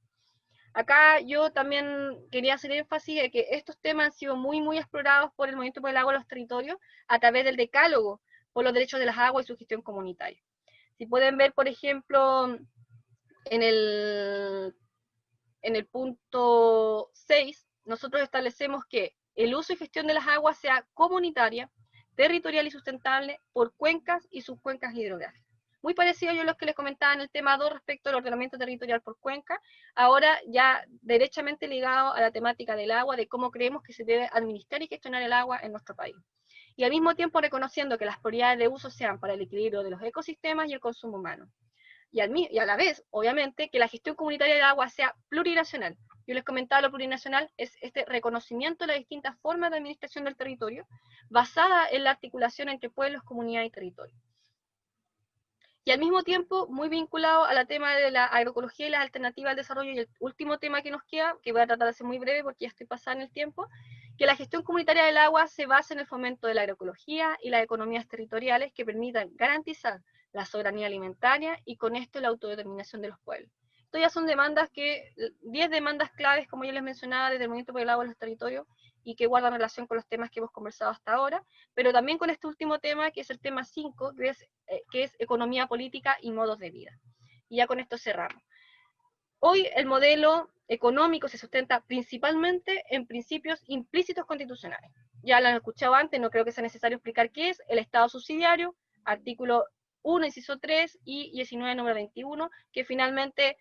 Acá yo también quería hacer énfasis de que estos temas han sido muy explorados por el Movimiento por el Agua en los Territorios a través del Decálogo por los Derechos de las Aguas y su gestión comunitaria. Si pueden ver, por ejemplo, en el punto 6, nosotros establecemos que el uso y gestión de las aguas sea comunitaria, territorial y sustentable por cuencas y subcuencas hidrográficas. Muy parecido a lo que les comentaba en el tema 2 respecto al ordenamiento territorial por cuenca, ahora ya derechamente ligado a la temática del agua, de cómo creemos que se debe administrar y gestionar el agua en nuestro país. Y al mismo tiempo reconociendo que las prioridades de uso sean para el equilibrio de los ecosistemas y el consumo humano. Y a la vez, obviamente, que la gestión comunitaria del agua sea plurinacional. Yo les comentaba, lo plurinacional es este reconocimiento de las distintas formas de administración del territorio, basada en la articulación entre pueblos, comunidad y territorio. Y al mismo tiempo, muy vinculado a la tema de la agroecología y las alternativas al desarrollo, y el último tema que nos queda, que voy a tratar de ser muy breve porque ya estoy pasando el tiempo, que la gestión comunitaria del agua se basa en el fomento de la agroecología y las economías territoriales que permitan garantizar la soberanía alimentaria y con esto la autodeterminación de los pueblos. Esto ya son demandas 10 demandas claves, como ya les mencionaba, desde el Movimiento por el Agua en los Territorios, y que guardan relación con los temas que hemos conversado hasta ahora, pero también con este último tema, que es el tema 5, que es economía política y modos de vida. Y ya con esto cerramos. Hoy el modelo económico se sustenta principalmente en principios implícitos constitucionales. Ya lo han escuchado antes, no creo que sea necesario explicar qué es el Estado subsidiario, artículo 1, inciso 3 y 19, número 21, que finalmente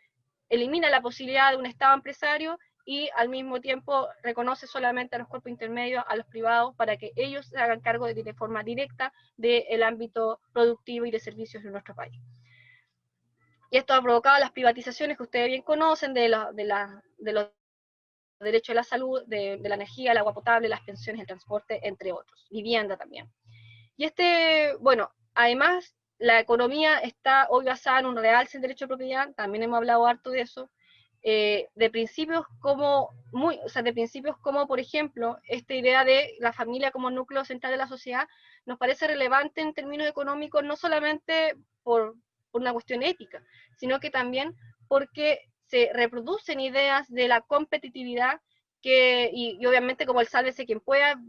elimina la posibilidad de un Estado empresario y al mismo tiempo reconoce solamente a los cuerpos intermedios, a los privados, para que ellos se hagan cargo de forma directa del ámbito productivo y de servicios de nuestro país. Y esto ha provocado las privatizaciones que ustedes bien conocen de los derechos de la salud, de la energía, el agua potable, las pensiones, el transporte, entre otros, vivienda también. Y bueno, además la economía está hoy basada en un realce del derecho de propiedad, también hemos hablado harto de eso, de principios como, por ejemplo, esta idea de la familia como núcleo central de la sociedad, nos parece relevante en términos económicos, no solamente por una cuestión ética, sino que también porque se reproducen ideas de la competitividad, y obviamente como el sálvese quien pueda,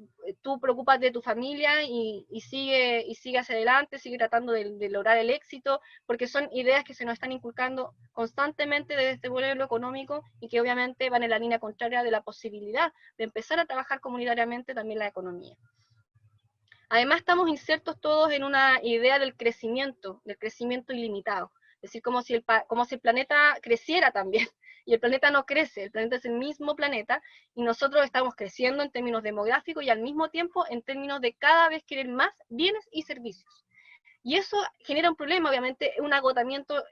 tú preocupas de tu familia y sigue hacia adelante, sigue tratando de lograr el éxito, porque son ideas que se nos están inculcando constantemente desde este modelo económico y que obviamente van en la línea contraria de la posibilidad de empezar a trabajar comunitariamente también la economía. Además estamos insertos todos en una idea del crecimiento ilimitado, es decir, como si el planeta creciera también, y el planeta no crece, el planeta es el mismo planeta, y nosotros estamos creciendo en términos demográficos y al mismo tiempo en términos de cada vez querer más bienes y servicios. Y eso genera un problema, obviamente, un agotamiento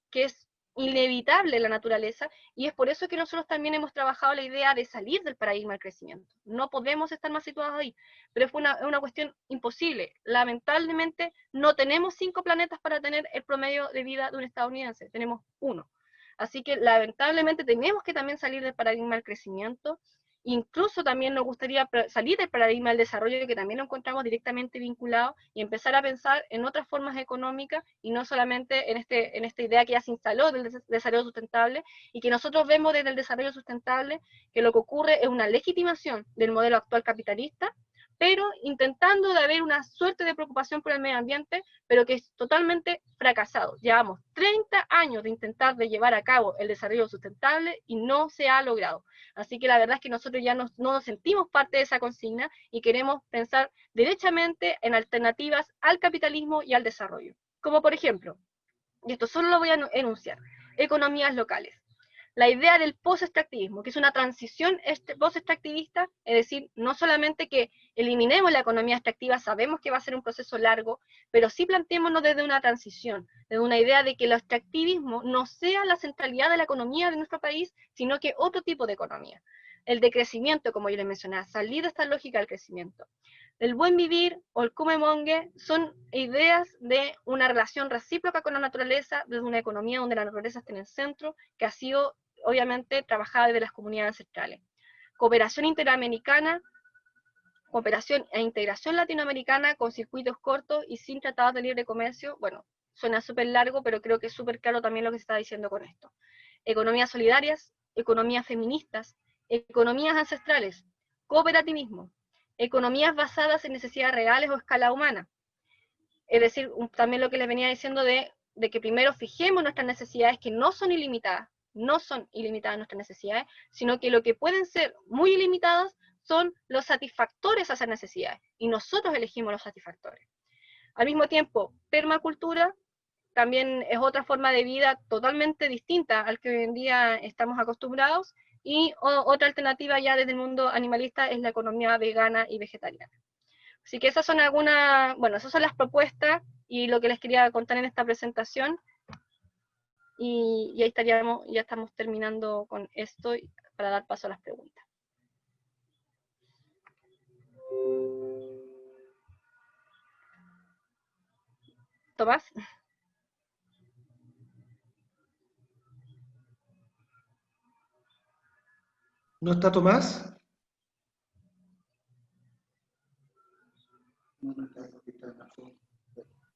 que es inevitable en la naturaleza, y es por eso que nosotros también hemos trabajado la idea de salir del paradigma del crecimiento. No podemos estar más situados ahí, pero es una cuestión imposible. Lamentablemente no tenemos 5 planetas para tener el promedio de vida de un estadounidense, tenemos 1. Así que lamentablemente tenemos que también salir del paradigma del crecimiento. Incluso también nos gustaría salir del paradigma del desarrollo, que también lo encontramos directamente vinculado, y empezar a pensar en otras formas económicas, y no solamente en esta idea que ya se instaló del desarrollo sustentable, y que nosotros vemos desde el desarrollo sustentable que lo que ocurre es una legitimación del modelo actual capitalista, pero intentando de haber una suerte de preocupación por el medio ambiente, pero que es totalmente fracasado. Llevamos 30 años de intentar de llevar a cabo el desarrollo sustentable y no se ha logrado. Así que la verdad es que nosotros ya no nos sentimos parte de esa consigna y queremos pensar derechamente en alternativas al capitalismo y al desarrollo. Como por ejemplo, y esto solo lo voy a enunciar, economías locales. La idea del post-extractivismo, que es una transición post-extractivista, es decir, no solamente que eliminemos la economía extractiva, sabemos que va a ser un proceso largo, pero sí planteémonos desde una transición, desde una idea de que el extractivismo no sea la centralidad de la economía de nuestro país, sino que otro tipo de economía. El de crecimiento, como yo les mencionaba, salir de esta lógica del crecimiento. El buen vivir o el kumemonge son ideas de una relación recíproca con la naturaleza, desde una economía donde la naturaleza esté en el centro, que ha sido obviamente trabajada desde las comunidades ancestrales. Cooperación interamericana, cooperación e integración latinoamericana con circuitos cortos y sin tratados de libre comercio. Bueno, suena súper largo, pero creo que es súper claro también lo que se está diciendo con esto. Economías solidarias, economías feministas, economías ancestrales, cooperativismo, economías basadas en necesidades reales o escala humana. Es decir, también lo que les venía diciendo de que primero fijemos nuestras necesidades, que no son ilimitadas nuestras necesidades, sino que lo que pueden ser muy ilimitadas son los satisfactores a esas necesidades, y nosotros elegimos los satisfactores. Al mismo tiempo, permacultura también es otra forma de vida totalmente distinta al que hoy en día estamos acostumbrados, y otra alternativa ya desde el mundo animalista es la economía vegana y vegetariana. Así que esas son algunas, bueno, esas son las propuestas y lo que les quería contar en esta presentación. Y ahí estaríamos, ya estamos terminando con esto para dar paso a las preguntas. Tomás. ¿No está Tomás?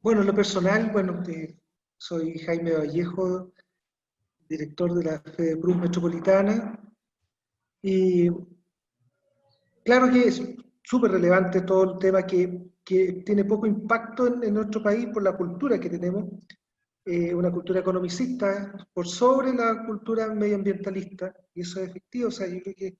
Bueno, en lo personal, bueno, soy Jaime Vallejo, director de la FEDEPRUS Metropolitana, y claro que es súper relevante todo el tema que tiene poco impacto en nuestro país por la cultura que tenemos, una cultura economicista por sobre la cultura medioambientalista, y eso es efectivo. O sea, yo creo que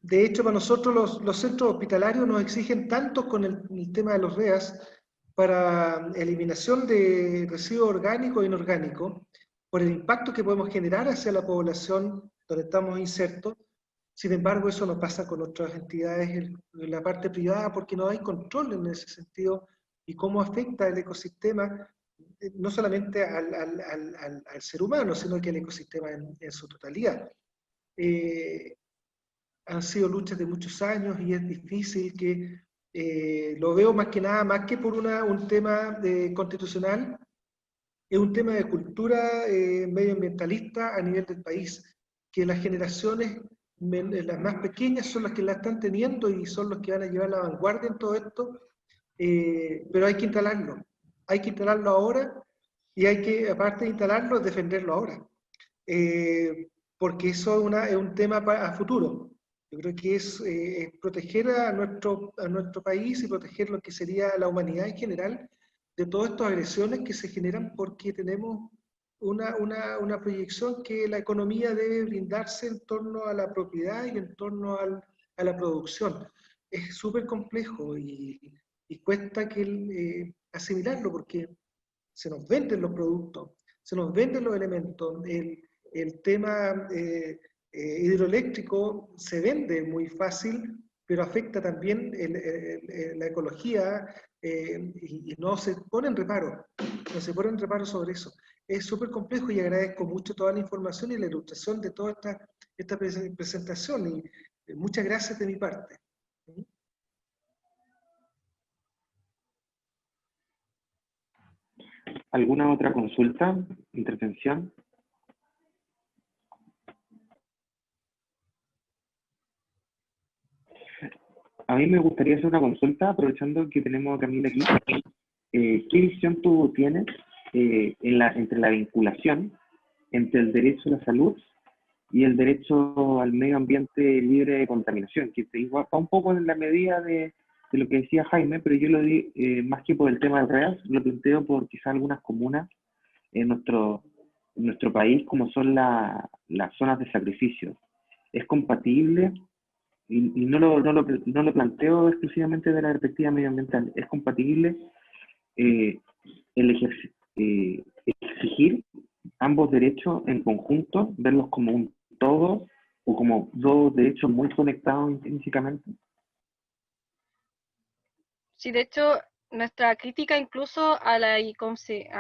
de hecho, para nosotros los centros hospitalarios nos exigen tanto con el tema de los REAS para eliminación de residuos orgánicos e inorgánicos, por el impacto que podemos generar hacia la población donde estamos insertos. Sin embargo, eso no pasa con otras entidades en la parte privada porque no hay control en ese sentido y cómo afecta el ecosistema, no solamente al ser humano, sino que al ecosistema en su totalidad. Han sido luchas de muchos años y es difícil que, lo veo más que nada, más que por un tema constitucional, es un tema de cultura medioambientalista a nivel del país, que las generaciones las más pequeñas son las que la están teniendo y son los que van a llevar la vanguardia en todo esto, pero hay que instalarlo ahora, y hay que, aparte de instalarlo, defenderlo ahora, porque eso es un tema a futuro. Yo creo que es proteger a nuestro país y proteger lo que sería la humanidad en general de todas estas agresiones que se generan porque tenemos una proyección que la economía debe brindarse en torno a la propiedad y en torno a la producción. Es súper complejo y cuesta asimilarlo porque se nos venden los productos, se nos venden los elementos. El tema hidroeléctrico se vende muy fácil, pero afecta también la ecología y no se ponen reparo, sobre eso. Es súper complejo y agradezco mucho toda la información y la ilustración de toda esta presentación y muchas gracias de mi parte. ¿Alguna otra consulta, intervención? A mí me gustaría hacer una consulta, aprovechando que tenemos a Camila aquí. ¿Qué visión tú tienes entre la vinculación entre el derecho a la salud y el derecho al medio ambiente libre de contaminación, que igual va un poco en la medida de lo que decía Jaime, pero yo lo di más que por el tema del REAS, lo planteo por quizás algunas comunas en nuestro país, como son las zonas de sacrificio. ¿Es compatible? Y no lo planteo exclusivamente de la perspectiva medioambiental. ¿Es compatible exigir ambos derechos en conjunto, verlos como un todo o como dos derechos muy conectados intrínsecamente? Sí, de hecho, nuestra crítica incluso a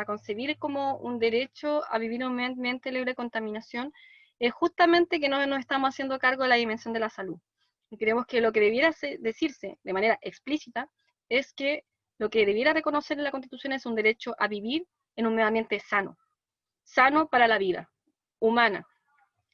concebir como un derecho a vivir un medio ambiente libre de contaminación es justamente que no nos estamos haciendo cargo de la dimensión de la salud. Y creemos que lo que debiera decirse de manera explícita es que lo que debiera reconocer en la Constitución es un derecho a vivir en un medio ambiente sano, sano para la vida humana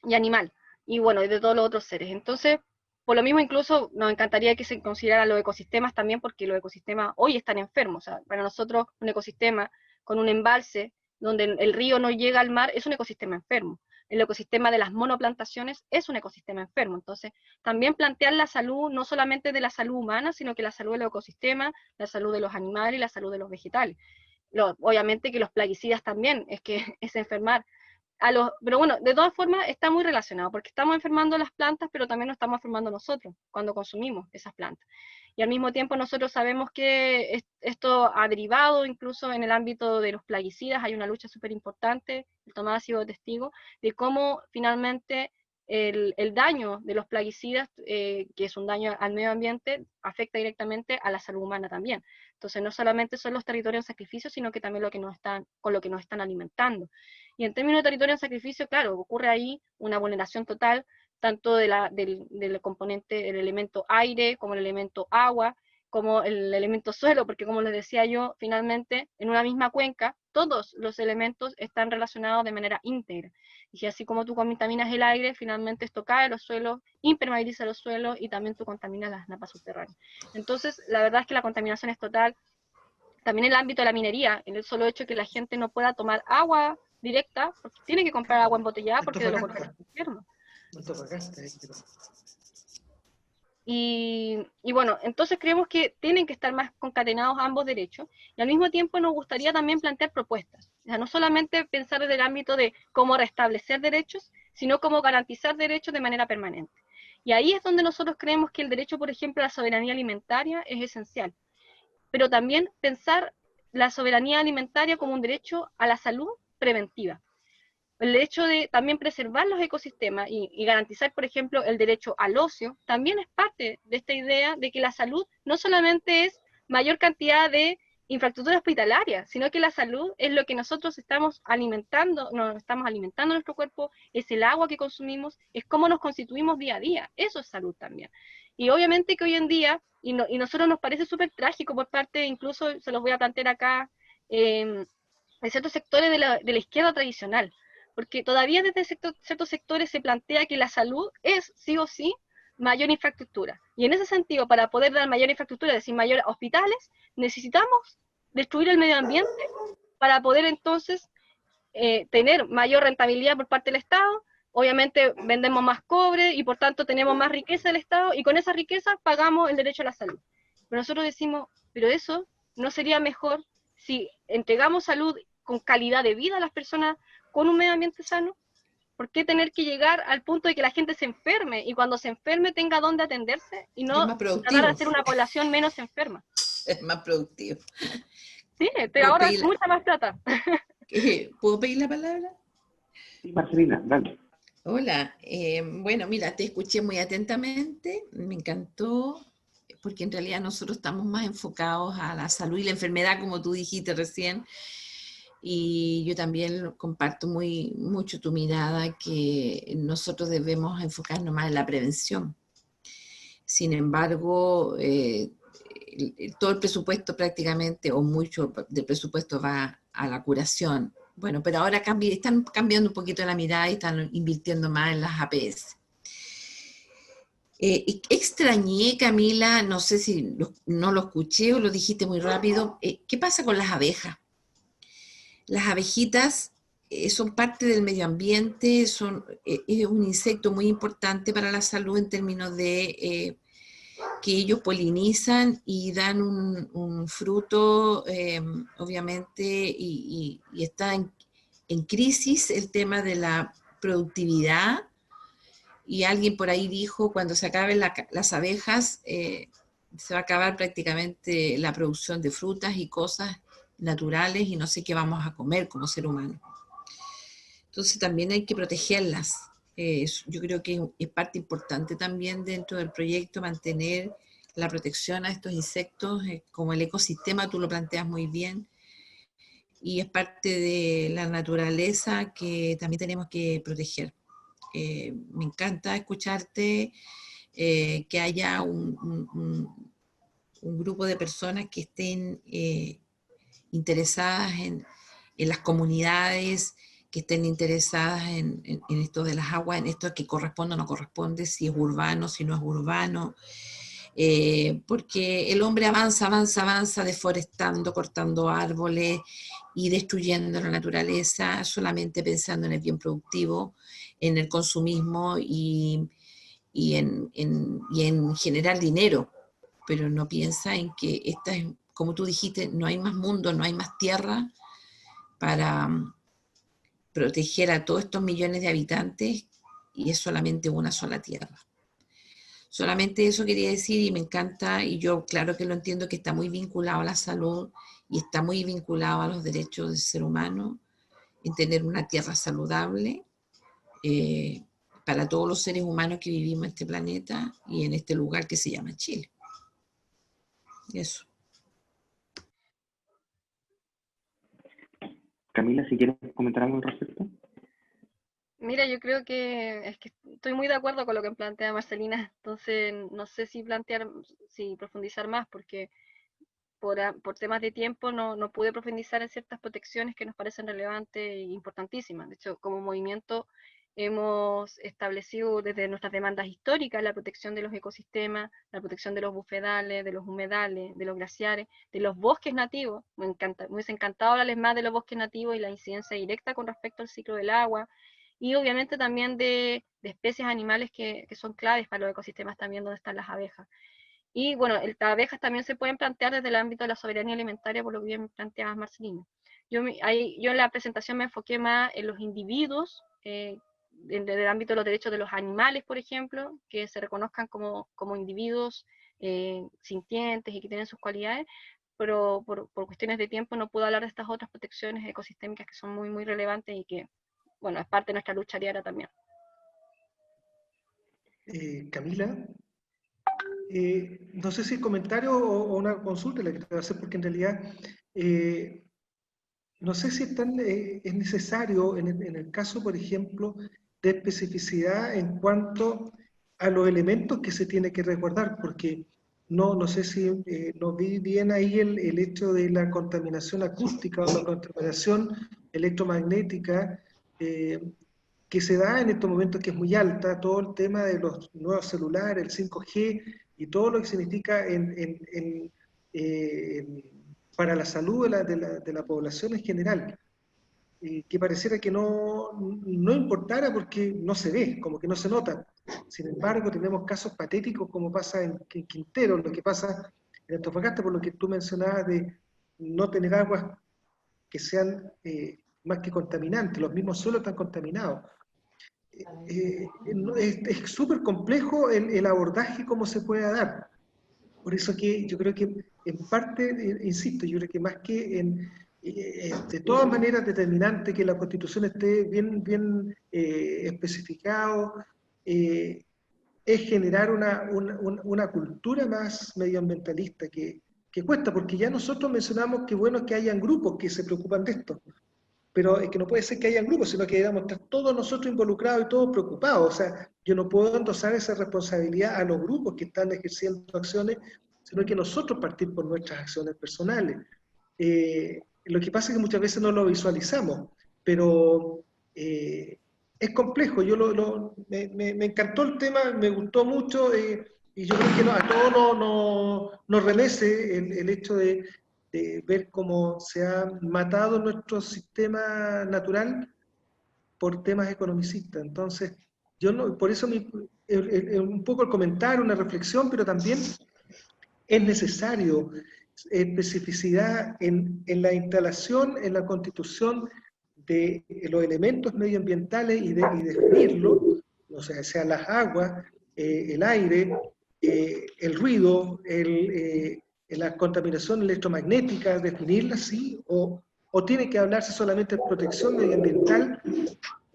y animal, y bueno, y de todos los otros seres. Entonces, por lo mismo incluso nos encantaría que se consideraran los ecosistemas también, porque los ecosistemas hoy están enfermos. O sea, para nosotros un ecosistema con un embalse donde el río no llega al mar es un ecosistema enfermo. El ecosistema de las monoplantaciones es un ecosistema enfermo. Entonces, también plantear la salud, no solamente de la salud humana, sino que la salud del ecosistema, la salud de los animales y la salud de los vegetales. Obviamente que los plaguicidas también, es que es enfermar. Pero bueno, de todas formas está muy relacionado, porque estamos enfermando las plantas, pero también nos estamos enfermando nosotros cuando consumimos esas plantas. Y al mismo tiempo nosotros sabemos que esto ha derivado incluso en el ámbito de los plaguicidas, hay una lucha súper importante, el Tomás ha sido testigo, de cómo finalmente el daño de los plaguicidas, que es un daño al medio ambiente, afecta directamente a la salud humana también. Entonces no solamente son los territorios en sacrificio, sino que también con lo que nos están alimentando. Y en términos de territorio en sacrificio, claro, ocurre ahí una vulneración total, tanto del componente, el elemento aire, como el elemento agua, como el elemento suelo, porque como les decía yo, finalmente, en una misma cuenca, todos los elementos están relacionados de manera íntegra. Y así como tú contaminas el aire, finalmente esto cae a los suelos, impermeabiliza los suelos y también tú contaminas las napas subterráneas. Entonces, la verdad es que la contaminación es total. También en el ámbito de la minería, en el solo hecho de que la gente no pueda tomar agua directa, porque tiene que comprar agua embotellada, porque de lo contrario es infierno. Y bueno, entonces creemos que tienen que estar más concatenados ambos derechos, y al mismo tiempo nos gustaría también plantear propuestas. O sea, no solamente pensar desde el ámbito de cómo restablecer derechos, sino cómo garantizar derechos de manera permanente. Y ahí es donde nosotros creemos que el derecho, por ejemplo, a la soberanía alimentaria es esencial. Pero también pensar la soberanía alimentaria como un derecho a la salud preventiva. El hecho de también preservar los ecosistemas y garantizar, por ejemplo, el derecho al ocio, también es parte de esta idea de que la salud no solamente es mayor cantidad de infraestructura hospitalaria, sino que la salud es lo que nosotros estamos alimentando nuestro cuerpo, es el agua que consumimos, es cómo nos constituimos día a día, eso es salud también. Y obviamente que hoy en día, y nosotros nos parece súper trágico por parte, incluso se los voy a plantear acá, de ciertos sectores de la izquierda tradicional, porque todavía desde ciertos sectores se plantea que la salud es sí o sí mayor infraestructura. Y en ese sentido, para poder dar mayor infraestructura, es decir, mayores hospitales, necesitamos destruir el medio ambiente para poder entonces tener mayor rentabilidad por parte del Estado. Obviamente vendemos más cobre y por tanto tenemos más riqueza del Estado y con esa riqueza pagamos el derecho a la salud. Pero nosotros decimos, pero eso no sería mejor si entregamos salud con calidad de vida a las personas con un medio ambiente sano. ¿Por qué tener que llegar al punto de que la gente se enferme y cuando se enferme tenga dónde atenderse y no tratar de hacer una población menos enferma? Es más productivo. Sí, te ahorras mucha más plata. ¿Puedo pedir la palabra? Sí, Marcelina, dale. Hola, bueno, mira, te escuché muy atentamente, me encantó, porque en realidad nosotros estamos más enfocados a la salud y la enfermedad, como tú dijiste recién, y yo también comparto mucho tu mirada que nosotros debemos enfocarnos más en la prevención. Sin embargo, todo el presupuesto prácticamente, o mucho del presupuesto va a la curación. Bueno, pero ahora están cambiando un poquito la mirada y están invirtiendo más en las APS. Extrañé, Camila, no sé si no lo escuché o lo dijiste muy rápido, ¿qué pasa con las abejas? Las abejitas son parte del medio ambiente, es un insecto muy importante para la salud en términos de que ellos polinizan y dan un fruto, obviamente, y está en crisis el tema de la productividad. Y alguien por ahí dijo, cuando se acaben las abejas, se va a acabar prácticamente la producción de frutas y cosas naturales y no sé qué vamos a comer como ser humano. Entonces también hay que protegerlas. Yo creo que es parte importante también dentro del proyecto mantener la protección a estos insectos, como el ecosistema, tú lo planteas muy bien, y es parte de la naturaleza que también tenemos que proteger. Me encanta escucharte, que haya un grupo de personas que estén interesadas en las comunidades, que estén interesadas en esto de las aguas, en esto que corresponde o no corresponde, si es urbano, si no es urbano, porque el hombre avanza, deforestando, cortando árboles y destruyendo la naturaleza, solamente pensando en el bien productivo, en el consumismo y en generar dinero, pero no piensa en que esta es, como tú dijiste, no hay más mundo, no hay más tierra para proteger a todos estos millones de habitantes y es solamente una sola tierra. Solamente eso quería decir y me encanta, y yo claro que lo entiendo, que está muy vinculado a la salud y está muy vinculado a los derechos del ser humano, en tener una tierra saludable para todos los seres humanos que vivimos en este planeta y en este lugar que se llama Chile. Eso. Camila, si quieres comentar algo al respecto. Mira, yo creo que es que estoy muy de acuerdo con lo que plantea Marcelina, entonces no sé si profundizar más, porque por temas de tiempo no pude profundizar en ciertas protecciones que nos parecen relevantes e importantísimas. De hecho, como movimiento hemos establecido desde nuestras demandas históricas la protección de los ecosistemas, la protección de los bufedales, de los humedales, de los glaciares, de los bosques nativos. Me hubiese encantado hablarles más de los bosques nativos y la incidencia directa con respecto al ciclo del agua, y obviamente también de especies animales que son claves para los ecosistemas también donde están las abejas. Y bueno, las abejas también se pueden plantear desde el ámbito de la soberanía alimentaria, por lo que bien planteabas, Marcelino. Yo en la presentación me enfoqué más en los individuos, desde el ámbito de los derechos de los animales, por ejemplo, que se reconozcan como individuos sintientes y que tienen sus cualidades, pero por cuestiones de tiempo no puedo hablar de estas otras protecciones ecosistémicas que son muy, muy relevantes y que, bueno, es parte de nuestra lucha diaria también. Camila, no sé si es comentario o una consulta la que te voy a hacer, porque en realidad no sé si es necesario en el caso, por ejemplo, de especificidad en cuanto a los elementos que se tiene que resguardar, porque no sé si no vi bien ahí el hecho de la contaminación acústica o la contaminación electromagnética que se da en estos momentos, que es muy alta, todo el tema de los nuevos celulares, el 5G y todo lo que significa para la salud de la población en general, que pareciera que no importara porque no se ve, como que no se nota. Sin embargo, tenemos casos patéticos como pasa en Quintero, lo que pasa en Antofagasta, por lo que tú mencionabas de no tener aguas que sean más que contaminantes, los mismos suelos están contaminados. Es súper complejo el abordaje cómo se puede dar. Por eso que yo creo que en parte, insisto, yo creo que más que de todas maneras determinante que la Constitución esté bien especificado, es generar una cultura más medioambientalista que cuesta, porque ya nosotros mencionamos que bueno que hayan grupos que se preocupan de esto, pero es que no puede ser que hayan grupos, sino que debamos estar todos nosotros involucrados y todos preocupados. O sea, yo no puedo endosar esa responsabilidad a los grupos que están ejerciendo acciones, sino que nosotros partir por nuestras acciones personales. Lo que pasa es que muchas veces no lo visualizamos, pero es complejo. Me encantó el tema, me gustó mucho, y yo creo que a todos nos remece el hecho de ver cómo se ha matado nuestro sistema natural por temas economicistas. Entonces, yo no, por eso un poco el comentario, una reflexión, pero también es necesario especificidad en la instalación, en la constitución de los elementos medioambientales y definirlo, o sea, sean las aguas, el aire, el ruido, la contaminación electromagnética, definirla sí, o tiene que hablarse solamente de protección medioambiental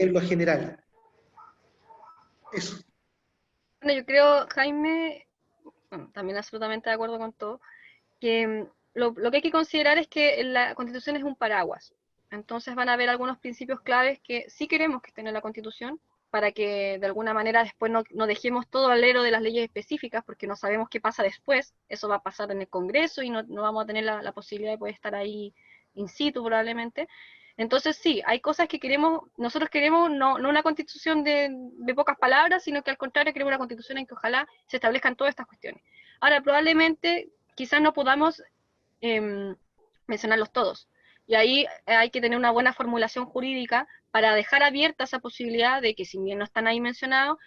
en lo general. Eso. Bueno, yo creo, Jaime, bueno, también absolutamente de acuerdo con todo, que lo que hay que considerar es que la Constitución es un paraguas. Entonces van a haber algunos principios claves que sí queremos que estén en la Constitución, para que de alguna manera después no dejemos todo al alero de las leyes específicas, porque no sabemos qué pasa después. Eso va a pasar en el Congreso y no vamos a tener la posibilidad de poder estar ahí in situ probablemente. Entonces sí, hay cosas que nosotros queremos no una constitución de pocas palabras, sino que al contrario queremos una constitución en que ojalá se establezcan todas estas cuestiones. Ahora, probablemente quizás no podamos mencionarlos todos. Y ahí hay que tener una buena formulación jurídica para dejar abierta esa posibilidad de que, si bien no están ahí mencionados,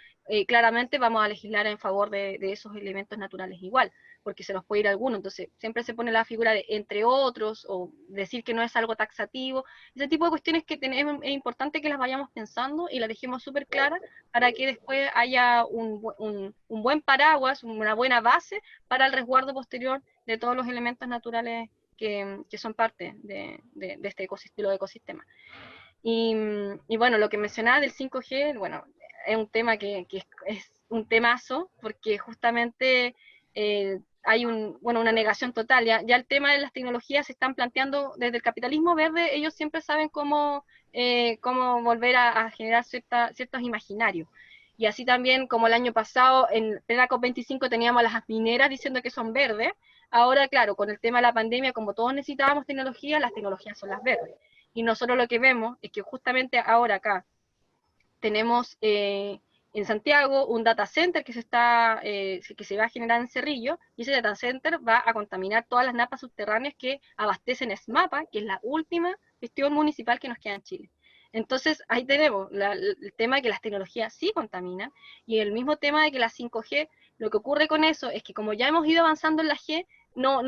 claramente vamos a legislar en favor de esos elementos naturales igual, porque se nos puede ir alguno. Entonces, siempre se pone la figura de entre otros, o decir que no es algo taxativo. Ese tipo de cuestiones que es importante que las vayamos pensando y las dejemos súper claras para que después haya un buen paraguas, una buena base para el resguardo posterior de todos los elementos naturales que son parte de este ecosistema. Y bueno, lo que mencionaba del 5G, bueno, es un tema que es un temazo, porque justamente hay una negación total. Ya el tema de las tecnologías se están planteando desde el capitalismo verde. Ellos siempre saben cómo volver a generar ciertos imaginarios. Y así también, como el año pasado, en plena COP25 teníamos a las mineras diciendo que son verdes. Ahora, claro, con el tema de la pandemia, como todos necesitábamos tecnología, las tecnologías son las verdes. Y nosotros lo que vemos es que justamente ahora acá tenemos en Santiago un data center que se va a generar en Cerrillo, y ese data center va a contaminar todas las napas subterráneas que abastecen SMAPA, que es la última gestión municipal que nos queda en Chile. Entonces, ahí tenemos el tema de que las tecnologías sí contaminan, y el mismo tema de que la 5G, lo que ocurre con eso es que como ya hemos ido avanzando en la G, no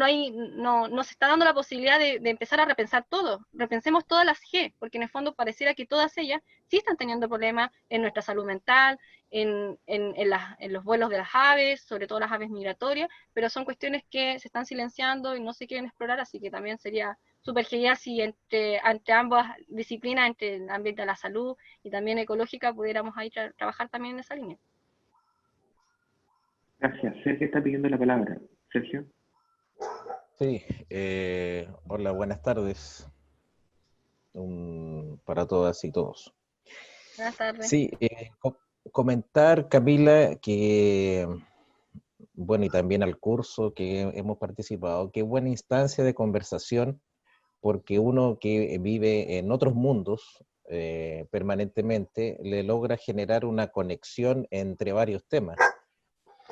se está dando la posibilidad de empezar a repensar todo. Repensemos todas las G, porque en el fondo pareciera que todas ellas sí están teniendo problemas en nuestra salud mental, en los vuelos de las aves, sobre todo las aves migratorias, pero son cuestiones que se están silenciando y no se quieren explorar, así que también sería súper genial si entre ambas disciplinas, entre el ambiente de la salud y también ecológica, pudiéramos ahí trabajar también en esa línea. Gracias. Sergio está pidiendo la palabra. Sergio. Sí, hola, buenas tardes para todas y todos. Buenas tardes. Sí, comentar, Camila, que, bueno, y también al curso que hemos participado, qué buena instancia de conversación, porque uno que vive en otros mundos permanentemente le logra generar una conexión entre varios temas.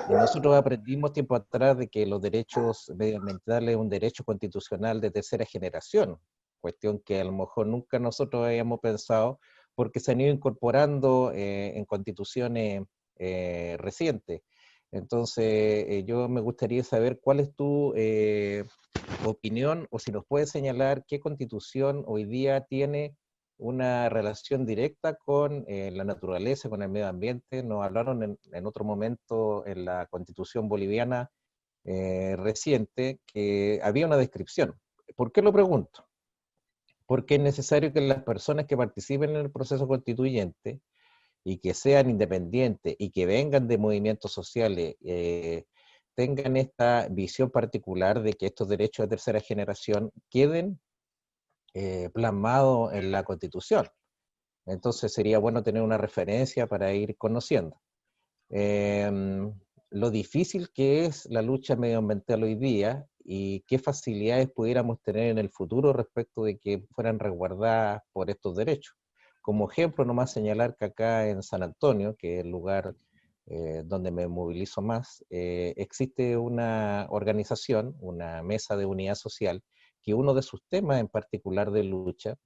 Y nosotros aprendimos tiempo atrás de que los derechos medioambientales es un derecho constitucional de tercera generación, cuestión que a lo mejor nunca nosotros habíamos pensado, porque se han ido incorporando en constituciones recientes. Entonces, yo me gustaría saber cuál es tu opinión, o si nos puedes señalar qué constitución hoy día tiene una relación directa con la naturaleza, con el medio ambiente. Nos hablaron en otro momento en la Constitución boliviana reciente que había una descripción. ¿Por qué lo pregunto? Porque es necesario que las personas que participen en el proceso constituyente y que sean independientes y que vengan de movimientos sociales tengan esta visión particular de que estos derechos de tercera generación queden plasmado en la Constitución. Entonces sería bueno tener una referencia para ir conociendo. Lo difícil que es la lucha medioambiental hoy día y qué facilidades pudiéramos tener en el futuro respecto de que fueran resguardadas por estos derechos. Como ejemplo, nomás señalar que acá en San Antonio, que es el lugar donde me movilizo más, existe una organización, una mesa de unidad social, que uno de sus temas en particular de lucha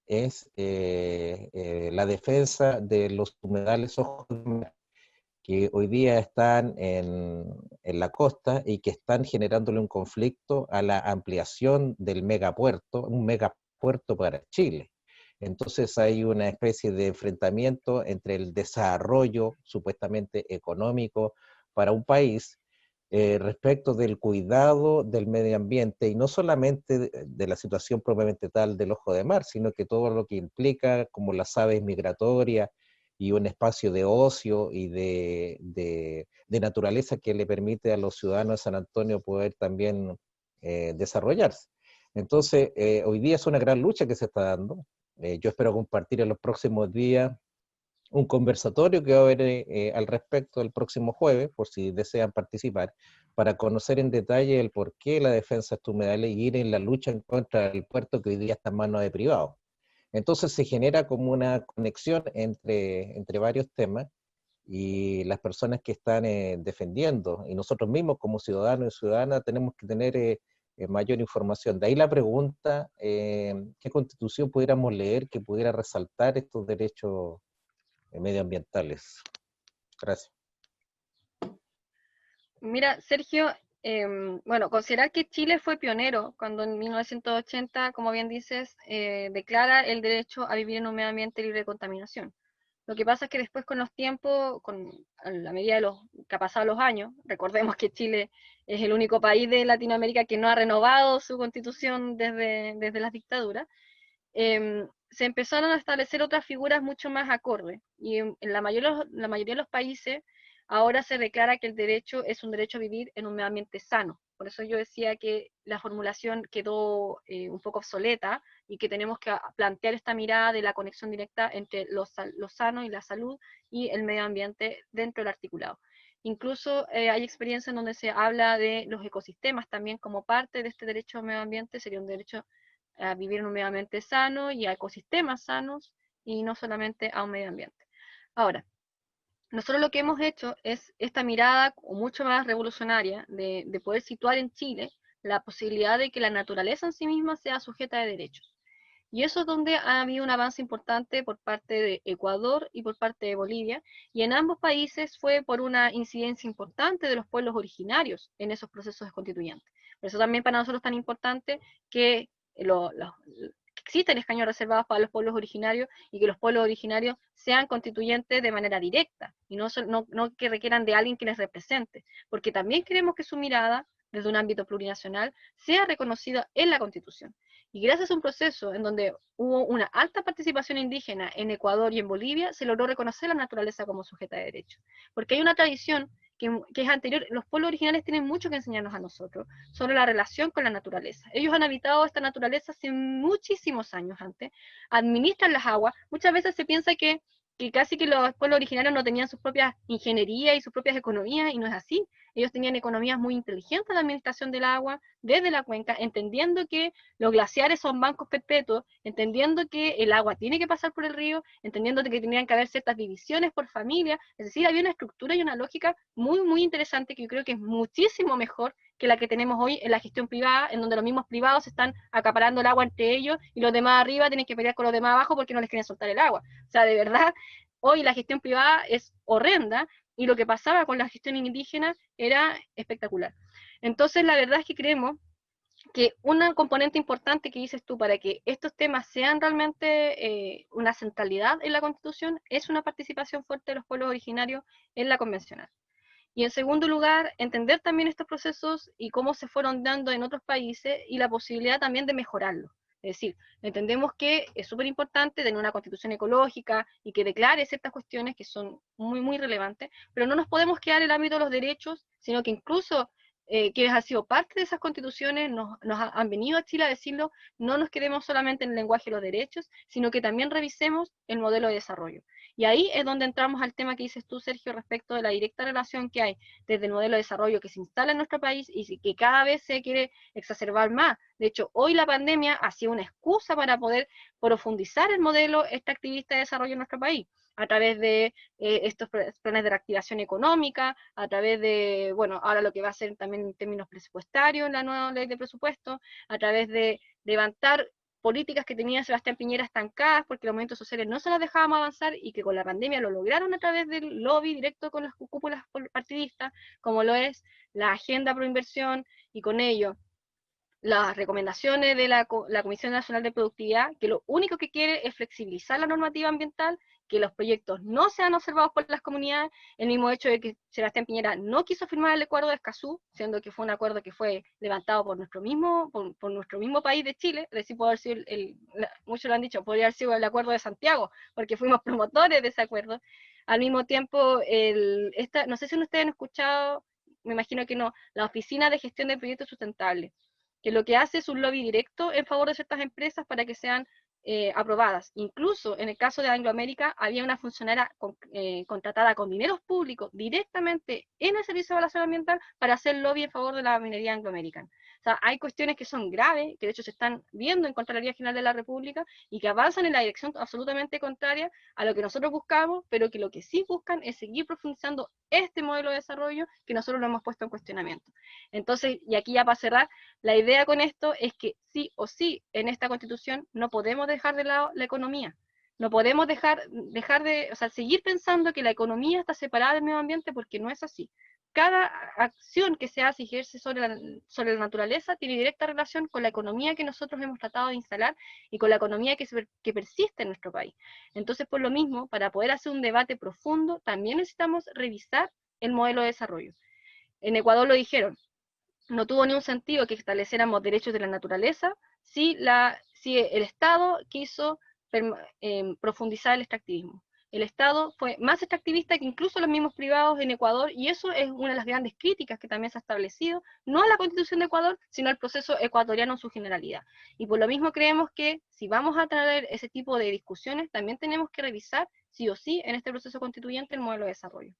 es la defensa de los humedales ojos de mar, que hoy día están en la costa y que están generándole un conflicto a la ampliación del megapuerto, un megapuerto para Chile. Entonces hay una especie de enfrentamiento entre el desarrollo supuestamente económico para un país respecto del cuidado del medio ambiente, y no solamente de la situación propiamente tal del ojo de mar, sino que todo lo que implica, como las aves migratorias y un espacio de ocio y de naturaleza que le permite a los ciudadanos de San Antonio poder también desarrollarse. Entonces, hoy día es una gran lucha que se está dando. Yo espero compartir en los próximos días un conversatorio que va a haber al respecto el próximo jueves, por si desean participar, para conocer en detalle el porqué la defensa de estos humedales y ir en la lucha en contra del puerto que hoy día está en manos de privados. Entonces se genera como una conexión entre varios temas, y las personas que están defendiendo, y nosotros mismos como ciudadanos y ciudadanas tenemos que tener mayor información. De ahí la pregunta, ¿qué constitución pudiéramos leer que pudiera resaltar estos derechos medioambientales? Gracias. Mira, Sergio, bueno, considerar que Chile fue pionero cuando en 1980, como bien dices, declara el derecho a vivir en un medio ambiente libre de contaminación. Lo que pasa es que después con los tiempos, a la medida de los que ha pasado los años, recordemos que Chile es el único país de Latinoamérica que no ha renovado su constitución desde las dictaduras, se empezaron a establecer otras figuras mucho más acordes, y en la mayoría de los países ahora se declara que el derecho es un derecho a vivir en un medio ambiente sano. Por eso yo decía que la formulación quedó un poco obsoleta, y que tenemos que plantear esta mirada de la conexión directa entre lo sano y la salud y el medio ambiente dentro del articulado. Incluso hay experiencias en donde se habla de los ecosistemas también como parte de este derecho al medio ambiente. Sería un derecho a vivir en un medio ambiente sano y a ecosistemas sanos, y no solamente a un medio ambiente. Ahora, nosotros lo que hemos hecho es esta mirada mucho más revolucionaria de poder situar en Chile la posibilidad de que la naturaleza en sí misma sea sujeta de derechos. Y eso es donde ha habido un avance importante por parte de Ecuador y por parte de Bolivia, y en ambos países fue por una incidencia importante de los pueblos originarios en esos procesos constituyentes. Por eso también para nosotros es tan importante que existen escaños reservados para los pueblos originarios, y que los pueblos originarios sean constituyentes de manera directa, y no que requieran de alguien que les represente, porque también queremos que su mirada, desde un ámbito plurinacional, sea reconocida en la Constitución. Y gracias a un proceso en donde hubo una alta participación indígena en Ecuador y en Bolivia, se logró reconocer la naturaleza como sujeta de derechos. Porque hay una tradición que es anterior. Los pueblos originales tienen mucho que enseñarnos a nosotros sobre la relación con la naturaleza. Ellos han habitado esta naturaleza hace muchísimos años antes, administran las aguas. Muchas veces se piensa que casi que los pueblos originarios no tenían sus propias ingenierías y sus propias economías, y no es así. Ellos tenían economías muy inteligentes de administración del agua desde la cuenca, entendiendo que los glaciares son bancos perpetuos, entendiendo que el agua tiene que pasar por el río, entendiendo que tenían que haber ciertas divisiones por familia. Es decir, había una estructura y una lógica muy, muy interesante, que yo creo que es muchísimo mejor que la que tenemos hoy en la gestión privada, en donde los mismos privados están acaparando el agua entre ellos, y los demás arriba tienen que pelear con los demás abajo porque no les quieren soltar el agua. O sea, de verdad, hoy la gestión privada es horrenda, y lo que pasaba con la gestión indígena era espectacular. Entonces, la verdad es que creemos que una componente importante que dices tú para que estos temas sean realmente una centralidad en la Constitución es una participación fuerte de los pueblos originarios en la convencional. Y en segundo lugar, entender también estos procesos y cómo se fueron dando en otros países, y la posibilidad también de mejorarlos. Es decir, entendemos que es súper importante tener una constitución ecológica y que declare ciertas cuestiones que son muy, muy relevantes, pero no nos podemos quedar en el ámbito de los derechos, sino que incluso quienes han sido parte de esas constituciones han venido a Chile a decirlo: no nos quedemos solamente en el lenguaje de los derechos, sino que también revisemos el modelo de desarrollo. Y ahí es donde entramos al tema que dices tú, Sergio, respecto de la directa relación que hay desde el modelo de desarrollo que se instala en nuestro país y que cada vez se quiere exacerbar más. De hecho, hoy la pandemia ha sido una excusa para poder profundizar el modelo extractivista de desarrollo en nuestro país, a través de estos planes de reactivación económica, a través de, bueno, ahora lo que va a ser también en términos presupuestarios la nueva ley de presupuesto, a través de levantar políticas que tenía Sebastián Piñera estancadas porque los movimientos sociales no se las dejábamos avanzar y que con la pandemia lo lograron a través del lobby directo con las cúpulas partidistas, como lo es la agenda pro inversión y con ello las recomendaciones de la Comisión Nacional de Productividad, que lo único que quiere es flexibilizar la normativa ambiental, que los proyectos no sean observados por las comunidades, el mismo hecho de que Sebastián Piñera no quiso firmar el acuerdo de Escazú, siendo que fue un acuerdo que fue levantado por nuestro mismo país de Chile, es decir, puede haber sido muchos lo han dicho, podría haber sido el acuerdo de Santiago, porque fuimos promotores de ese acuerdo. Al mismo tiempo, no sé si ustedes han escuchado, me imagino que no, la Oficina de Gestión de Proyectos Sustentables, que lo que hace es un lobby directo en favor de ciertas empresas para que sean aprobadas. Incluso en el caso de Anglo American había una funcionaria contratada con dineros públicos directamente en el Servicio de Evaluación Ambiental para hacer lobby en favor de la minería Anglo American. O sea, hay cuestiones que son graves, que de hecho se están viendo en Contraloría General de la República y que avanzan en la dirección absolutamente contraria a lo que nosotros buscamos, pero que lo que sí buscan es seguir profundizando este modelo de desarrollo que nosotros lo hemos puesto en cuestionamiento. Entonces, y aquí ya para cerrar, la idea con esto es que sí o sí en esta Constitución no podemos dejar de lado la economía. No podemos seguir pensando que la economía está separada del medio ambiente porque no es así. Cada acción que se hace y ejerce sobre la naturaleza tiene directa relación con la economía que nosotros hemos tratado de instalar y con la economía que persiste en nuestro país. Entonces, por lo mismo, para poder hacer un debate profundo, también necesitamos revisar el modelo de desarrollo. En Ecuador lo dijeron, no tuvo ni un sentido que estableciéramos derechos de la naturaleza si el Estado quiso profundizar el extractivismo. El Estado fue más extractivista que incluso los mismos privados en Ecuador, y eso es una de las grandes críticas que también se ha establecido, no a la Constitución de Ecuador, sino al proceso ecuatoriano en su generalidad. Y por lo mismo creemos que si vamos a traer ese tipo de discusiones, también tenemos que revisar, sí o sí, en este proceso constituyente el modelo de desarrollo.